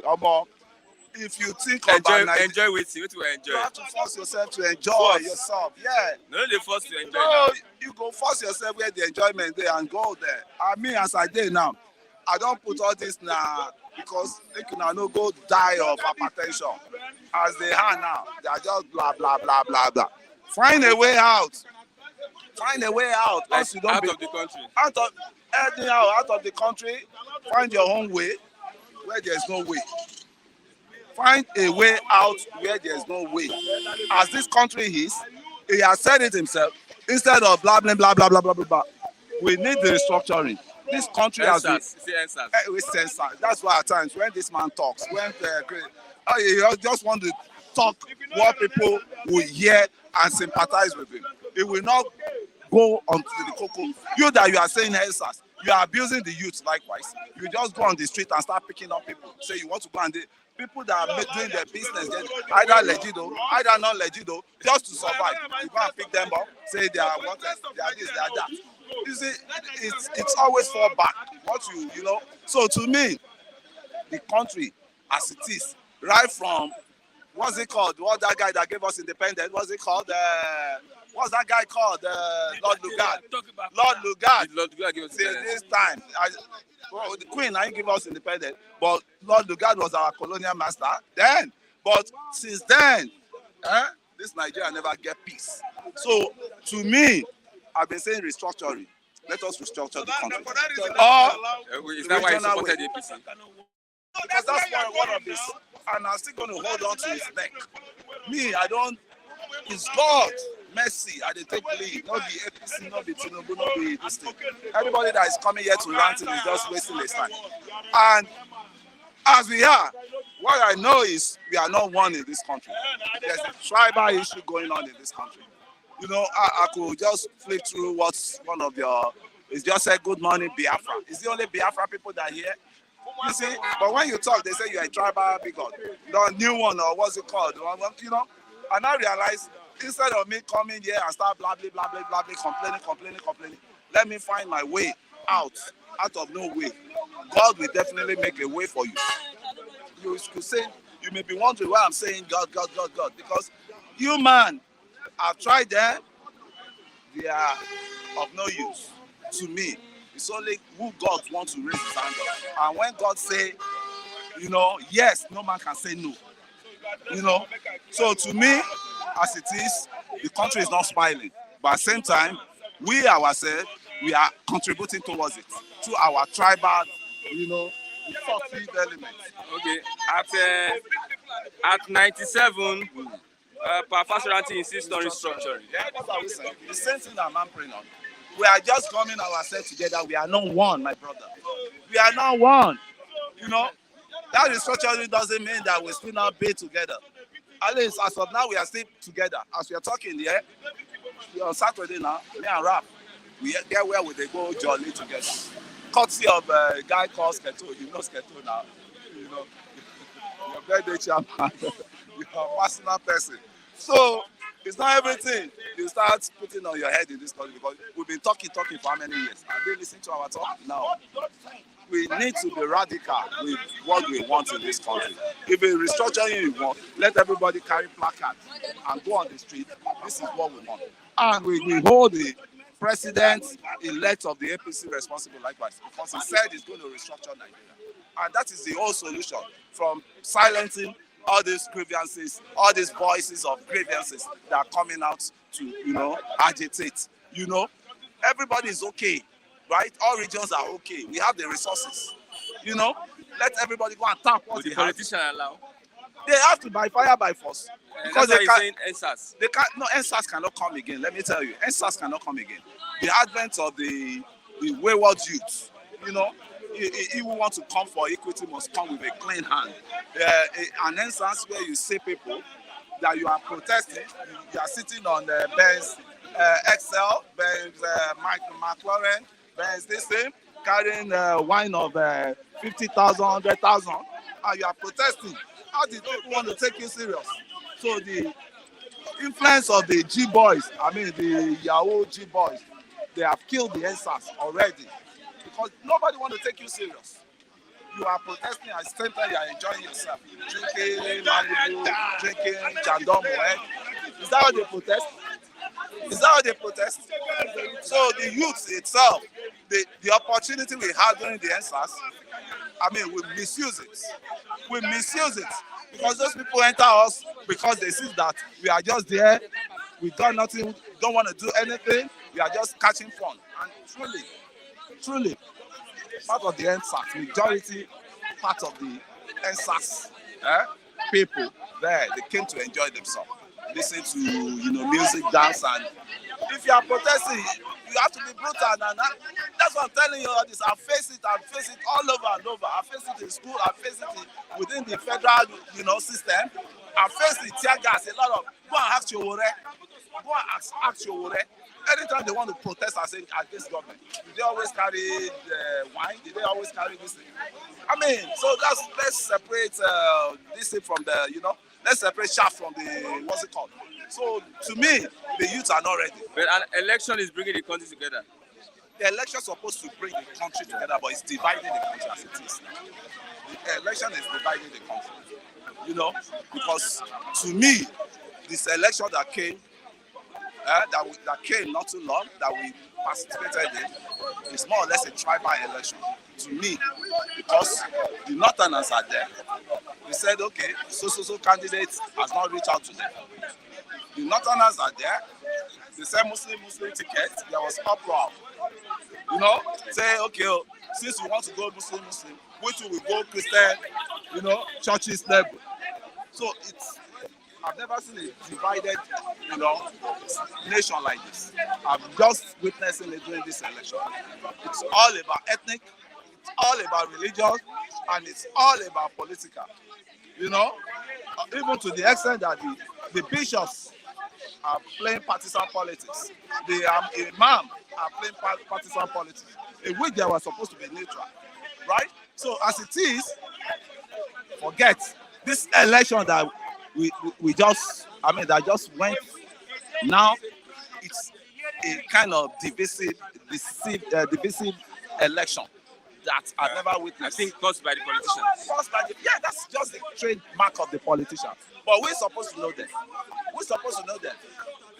If you think about Nigeria, enjoy with you. you have to force yourself to enjoy yourself. Yeah. No, they force to enjoy. No, you go force yourself where the enjoyment there and go there. I mean, as I did now, I don't put all this now because they can now no go die of hypertension. As they are now, they are just blah blah blah blah blah. Find a way out. Find a way out. Like You don't out of the country. out of the country. Find your own way where there's no way. Find a way out where there's no way. As this country is, he has said it himself. Instead of blah blah blah blah blah blah blah, we need the restructuring. This country has been with censor. That's why at times when this man talks, he just want to talk what people will hear and sympathize with him. It will not go onto the cocoa. You are saying answers. You are abusing the youth likewise. You just go on the street and start picking up people. Say you want to go and people that are doing their business, either legit or either not legit, just to survive. You go and pick them up, say they are what, they are this, they are that. You see, it's always fall back. So to me, the country as it is, right from what's it called? What that guy that gave us independence? What's it called? What's that guy called? Lord Lugard. Lord Lugard. Since this time, the Queen, I didn't give us independence, but Lord Lugard was our colonial master then. But since then, this Nigeria never get peace. So to me, I've been saying restructuring. Let us restructure the country. Is that why you supported the APC? Because that's one of this. And I'm still going to hold on to his neck. Me, I don't. It's God. Mercy. I dey take lead. Not the APC, not the TINUBU, not the this thing. Everybody that is coming here to rant is just wasting his time. And as we are, what I know is we are not one in this country. There's a tribal issue going on in this country. You know, I could just flip through what's one of your. It's just said good morning Biafra. It's the only Biafra people that are here. You see, but when you talk, they say you're a tribal bigot. The new one, or what's it called? You know, and I realize instead of me coming here and start blah blah blah blah blah, complaining, let me find my way out of no way. God will definitely make a way for you. You could say, you may be wondering why I'm saying God, because you man, I've tried them, they are of no use to me. It's only who God wants to raise his hand up. And when God say, you know, yes, no man can say no. You know, so to me, as it is, the country is not smiling. But at the same time, we ourselves, we are contributing towards it, to our tribal, you know, effective elements. Okay, at 97, Pastor insists on restructuring. Yeah, that's what we say. The same thing that I'm praying on. We are just coming ourselves together. We are not one, my brother. We are not one. You know, that restructuring doesn't mean that we still not be together. At least as of now, we are still together. As we are talking here, on Saturday now, me and Rap, we get where we go jolly together. Courtesy of a guy called Sketo. You know Sketo now. You know, your birthday chairman. You're a personal person. So it's not everything you start putting on your head in this country, because we've been talking for how many years? Are they listening to our talk? No. We need to be radical with what we want in this country. If a restructuring you want, let everybody carry placards and go on the street. This is what we want. And we hold the president-elect of the APC responsible likewise, because he said he's going to restructure Nigeria. And that is the whole solution, from silencing all these grievances, all these voices of grievances that are coming out to, you know, agitate. You know, everybody is okay, right? All regions are okay. We have the resources. You know, let everybody go and tap what Would the they have. politician allow? They have to by fire by force. Because they can't. NSAS. They can't. No, NSAS cannot come again. Let me tell you, NSAS cannot come again. The advent of the wayward youth, you know, he who wants to come for equity must come with a clean hand. An NSAS where you see people that you are protesting, you are sitting on the Benz XL, Benz McLaren, Benz this thing, carrying wine of 50,000, 100,000, and you are protesting. How do people want to take you serious? So the influence of the G boys, I mean the Yahoo G boys, they have killed the NSAS already, because nobody want to take you serious. You are protesting at the same time you are enjoying yourself, drinking Malibu, drinking Chandon Moed. Is that how they protest? Is that how they protest? So the youth itself, the opportunity we had during the NSAS, I mean, we misuse it. We misuse it because those people enter us because they see that we are just there, we got nothing, don't want to do anything, we are just catching fun. And truly, part of the NSAS, majority part of the NSAS people there, they came to enjoy themselves, listen to, you know, music, dance, and if you are protesting, you have to be brutal, and that's what I'm telling you all this. I face it all over and over. I face it in school, I face it within the federal, you know, system. I face the tear gas, a lot of, go and ask your worry. Go and ask your worry. Anytime they want to protest against government, do they always carry wine? Do they always carry this thing? I mean, so let's separate this thing from the, you know, let's separate chaff from the, what's it called? So to me, the youths are not ready. But an election is bringing the country together. The election is supposed to bring the country together, but it's dividing the country as it is now. The election is dividing the country. You know, because to me, this election that came, that came not too long, that we participated in, is more or less a tribal election to me, because the Northerners are there. They said, okay, so candidate has not reached out to them. The Northerners are there. They said Muslim ticket. There was uproar. You know, say, okay, since we want to go Muslim, we too will go Christian churches level. So I've never seen a divided, nation like this. I'm just witnessing it during this election. It's all about ethnic, it's all about religious, and it's all about political. Even to the extent that the bishops are playing partisan politics. The imam are playing partisan politics, in which they were supposed to be neutral, right? So as it is, forget this election that we just, that just went. Now it's a kind of divisive election that I've never I witnessed. think caused by the politicians. That's just the trademark of the politicians. But we're supposed to know that. We're supposed to know that.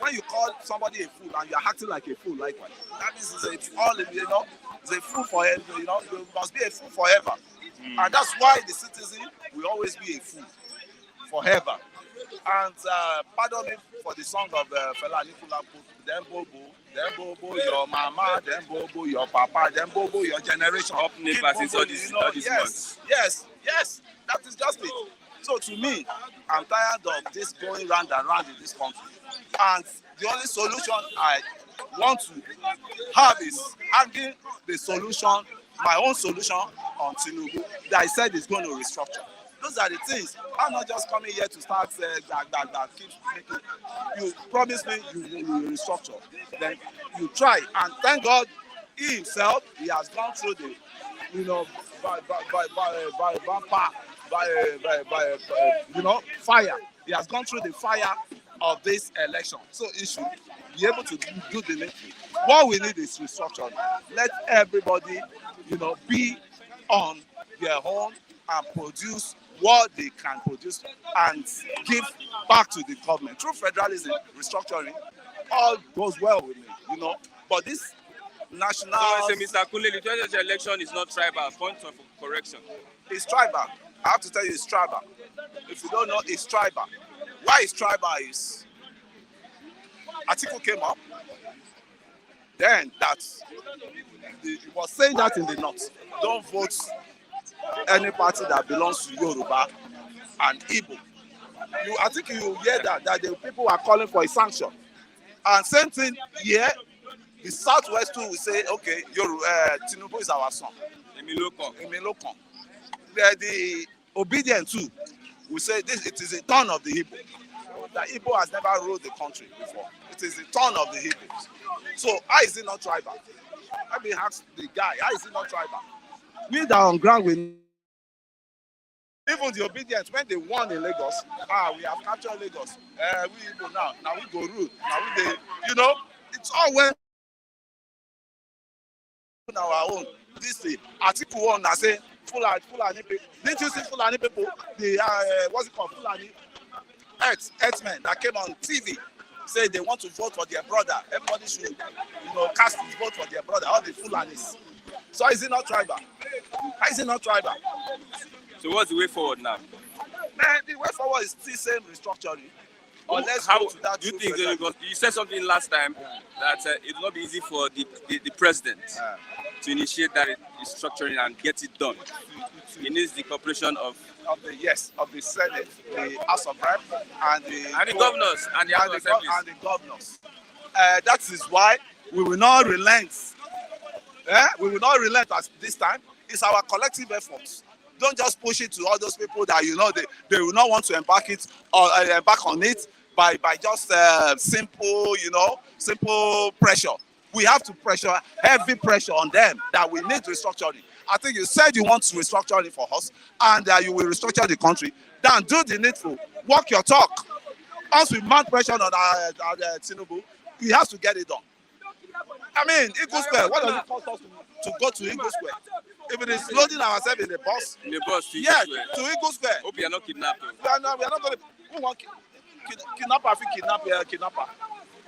When you call somebody a fool and you're acting like a fool, likewise, that means it's all, it's a fool forever. You must be a fool forever. And that's why the citizen will always be a fool forever. And pardon me for the song of Fela Anikulapo, then Bobo, your mama, then Bobo, your papa, then Bobo, your generation. Up neighbors since all these months. Yes, that is just it. So to me, I'm tired of this going round and round in this country. And the only solution I want to have is hanging the solution, my own solution on Tinubu that I said is going to restructure. Those are the things. I'm not just coming here to start that keep making. You promise me you will restructure. Then you try. And thank God, he himself, he has gone through the, fire. He has gone through the fire of this election. So he should be able to do the needful. What we need is restructuring. Let everybody, be on their own and produce what they can produce and give back to the government. Through federalism, restructuring, all goes well with me, But this national... So, Mr. Kule, the 2020 election is not tribal. Point of correction. It's tribal. I have to tell you, it's tribal. If you don't know, it's tribal. Why it's tribal is Atiku came up, then he was saying that in the north. Don't vote any party that belongs to Yoruba and Igbo. I think you hear that the people are calling for a sanction. And same thing here, the Southwest too will say, okay, Tinubu is our son. Emilokon. The obedient too will say it is a turn of the Igbo. The Igbo has never ruled the country before. It is the turn of the Igbos. So how is it not tribal? Let me ask the guy, how is it not tribal? We that on ground with even the obedience when they won in Lagos, we have captured Lagos. We Igbo now we go rule. Now we it's all when our own. This thing, Article 1 I say Fulani people. Didn't you see Fulani people? The what's it called? Fulani Earthmen that came on TV say they want to vote for their brother. Everybody should, cast his vote for their brother. All the Fulanis. So is it not tribal? How is it not tribal? So what's the way forward now? Man, the way forward is still same restructuring. Or let's How go to that. do you think? You said something last time that it will not be easy for the president to initiate that restructuring and get it done. He needs the cooperation of the Senate, the House of Rep, and the governors and the governors. That is why we will not relent. We will not relent at this time. It's our collective efforts. Don't just push it to all those people that they will not want to embark on it by just simple pressure. We have to pressure, heavy pressure on them that we need restructuring. I think you said you want to restructure it for us and that you will restructure the country. Then do the needful. Walk your talk. Once we mount pressure on our Tinubu, he has to get it done. I mean, Eagle Square, what does it cost us to go to Eagle Square? If it is loading ourselves in the bus. To Eagle Square. To Eagle Square. Hope you are not kidnapped. We are not going to. Who want kidnapper?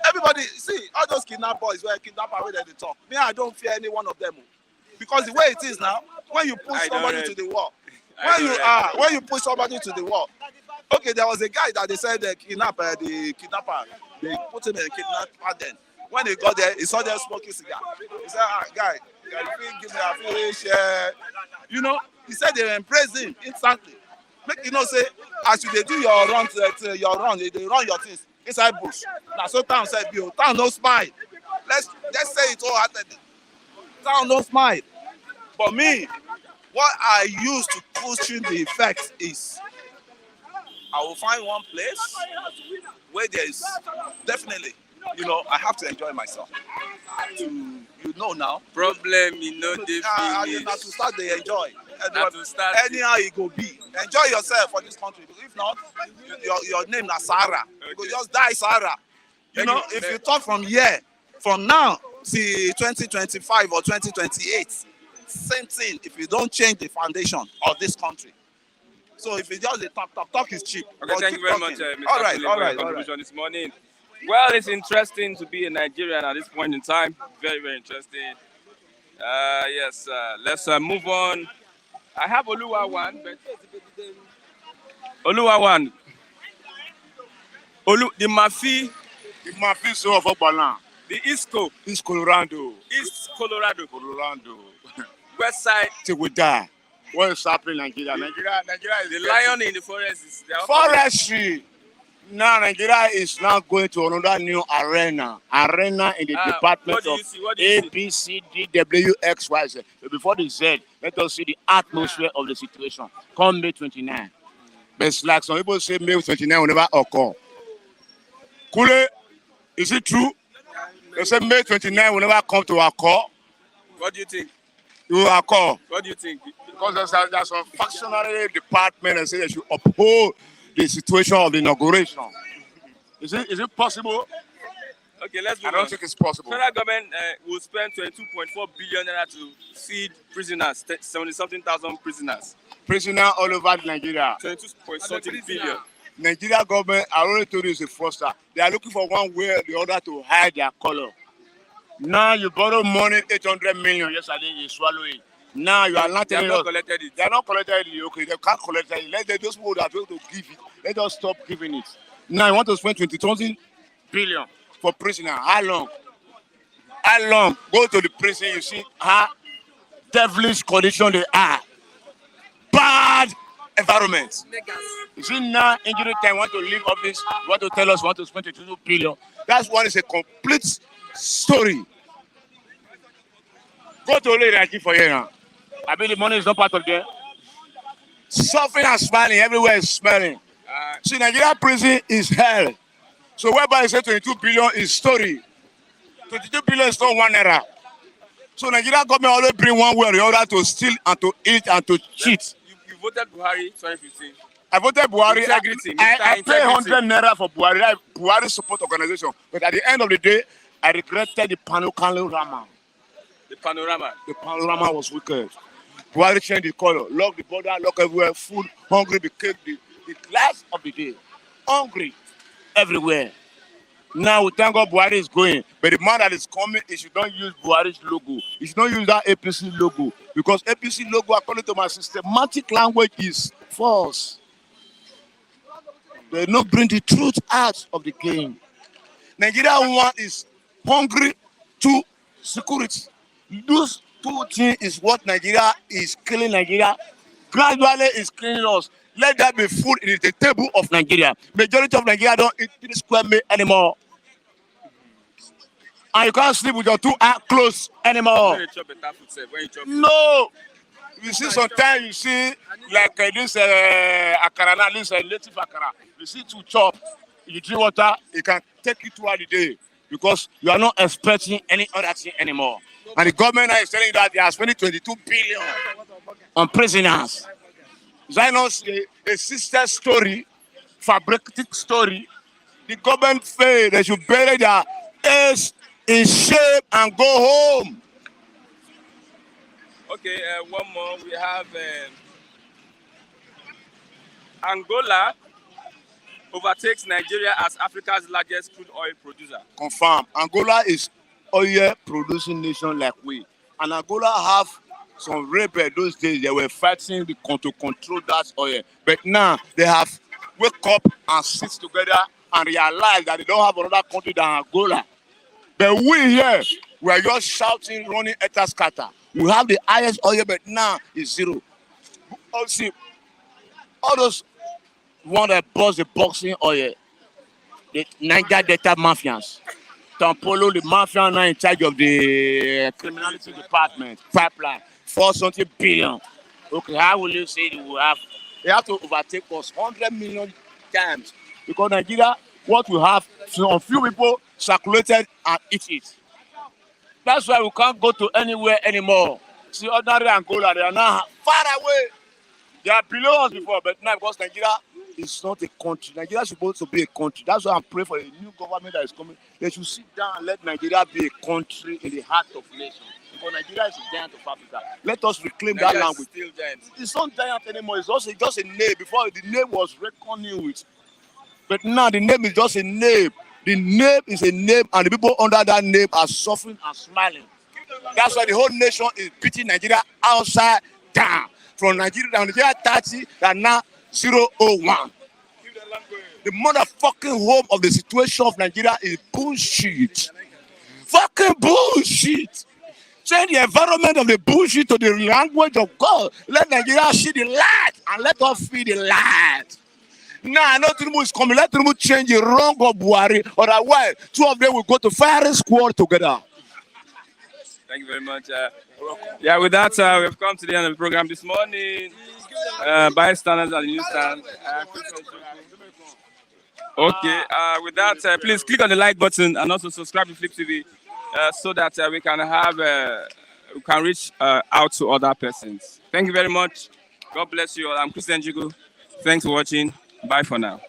Everybody, see, all those kidnap boys were kidnapper where they talk. Me, I don't fear any one of them. Because the way it is now, when you push somebody to the wall, when you push somebody to the wall, okay, there was a guy that they said the kidnapper, they put him in a kidnapper den. When he got there, he saw them smoking cigar. He said, guy, give me a fish. He said they embraced him instantly. Make you know say as you dey do your run, they run your things inside bush. Na so town sef be o. Town no smile. Let's say it wholeheartedly. Town no smile. But me, what I use to cushion the effect is I will find one place where there's definitely, I have to enjoy myself. Now. Problem you know dey finish. Na to start dey enjoy. Na to start. Anyhow e go be. Enjoy yourself for this country. If not, your name na Sarah. You go just die Sarah. If you talk from now till 2025 or 2028, same thing. If you don't change the foundation of this country. So if you just dey talk is cheap. Okay, thank you very much, Mr. All right, Philip, for your contribution this morning. Well, it's interesting to be a Nigerian at this point in time. Very, very interesting. Yes, let's move on. I have Oluwawan, but Oluwawan. The Mafi. The Mafi so of Obalan. The Isco. East Colorado. East Colorado. Colorado. West side. Till we die. What is happening in Nigeria? Nigeria is the lion in the forest. Is forestry. Now Nigeria is now going to another new arena in the department of A, B, C, D, W, X, Y, Z. So before the Z, let us see the atmosphere of the situation. Come May 29. But it's like some people say May 29 will never occur. Kule, is it true? They say May 29 will never come to occur. What do you think? It will occur. What do you think? Because there's a factionary department that says they should uphold the situation of the inauguration. Is it possible? Okay, let's move I don't on. think it's possible. Federal government will spend 22.4 billion naira to feed prisoners, 70-something thousand prisoners. Prisoners all over Nigeria. 22.something billion. Nigeria government, I already told you, is a fraudster. They are looking for one way or the other to hide their color. Now you borrow money, 800 million yesterday, you swallow it. Now you are not telling us. They are not collected it. Okay, they can't collect it. Let those people that are going to give it, let us stop giving it. Now you want to spend 20,000 billion for prisoner. How long? How long? Go to the prison, you see how devilish condition they are. Bad environment. You see now injury time, want to leave office, want to tell us, want to spend 22 billion. That's one is a complete story. Go to Oleraji for here now. I mean the money is not part of there. Suffering and smiling, everywhere is smelling. See, Nigeria prison is hell. So whereby I say 22 billion is story. 22 billion is not 1 naira. So Nigeria government always bring one way or the other to steal and to eat and to cheat. You voted Buhari 2015. I voted Buhari. Integrity, I pay 100 naira for Buhari. Buhari support organization. But at the end of the day, I regretted the panorama. The panorama. The panorama was wicked. Buhari changed the color, lock the border, lock everywhere, food, hungry became the last of the day. Hungry everywhere. Now we thank God Buhari is going, but the man that is coming, he should not use Buhari's logo. He should not use that APC logo, because APC logo, according to my systematic language, is false. They not bring the truth out of the game. Nigeria one is hungry to security. Those two things is what Nigeria is killing Nigeria. Gradually is killing us. Let that be food in the table of Nigeria. Majority of Nigeria don't eat 3 square meal anymore. And you can't sleep with your 2 eyes closed anymore. When you chop better food, sir, when you chop no. You see sometimes you see like this akara now, this native akara. You see to chop, you drink water, it can take you throughout the day because you are not expecting any other thing anymore. And the government now is telling you that they are spending 22 billion on prisoners. Is that not a sister story, fabricated story? The government failed. They should bury their ass in shame and go home. Okay, one more. We have Angola overtakes Nigeria as Africa's largest crude oil producer. Confirm. Angola is oil producing nation like we. And Angola have some rebels those days. They were fighting to control that oil. But now they have wake up and sit together and realize that they don't have another country than Angola. But we here, we are just shouting, running at a scatter. We have the highest oil, but now it's zero. Also, all those want to bust the boxing oil, the Niger Delta mafias. Tampolo, the mafia now in charge of the criminality department, pipeline, 4 billion. Okay, how will you say they have to overtake us 100 million times because Nigeria, what we have, some few people circulated and eat it. That's why we can't go to anywhere anymore. See, ordinary Angola, they are now far away. They are below us before, but now because Nigeria is not a country. Nigeria is supposed to be a country. That's why I'm praying for a new government that is coming. They should sit down and let Nigeria be a country in the heart of nations. Because Nigeria is a giant of Africa. Let us reclaim Nigeria that language. Still giant. It's not giant anymore. It's just a name. Before the name was reckoning with. But now the name is just a name. The name is a name, and the people under that name are suffering and smiling. That's why the whole nation is beating Nigeria outside down. From Nigeria down, Nigeria 30, and now 001. The motherfucking home of the situation of Nigeria is bullshit. Fucking bullshit. Change the environment of the bullshit to the language of God. Let Nigeria see the light and let us feel the light. Now, I know Tinubu is coming. Let Tinubu change the wrong of Buhari. Otherwise, two of them will go to firing squad together. Thank you very much. Yeah, with that, we've come to the end of the program this morning. Bystanders at the newsstand. Okay, with that, please click on the like button and also subscribe to Flip TV so that we can reach out to other persons. Thank you very much. God bless you all. I'm Christian Jigo. Thanks for watching. Bye for now.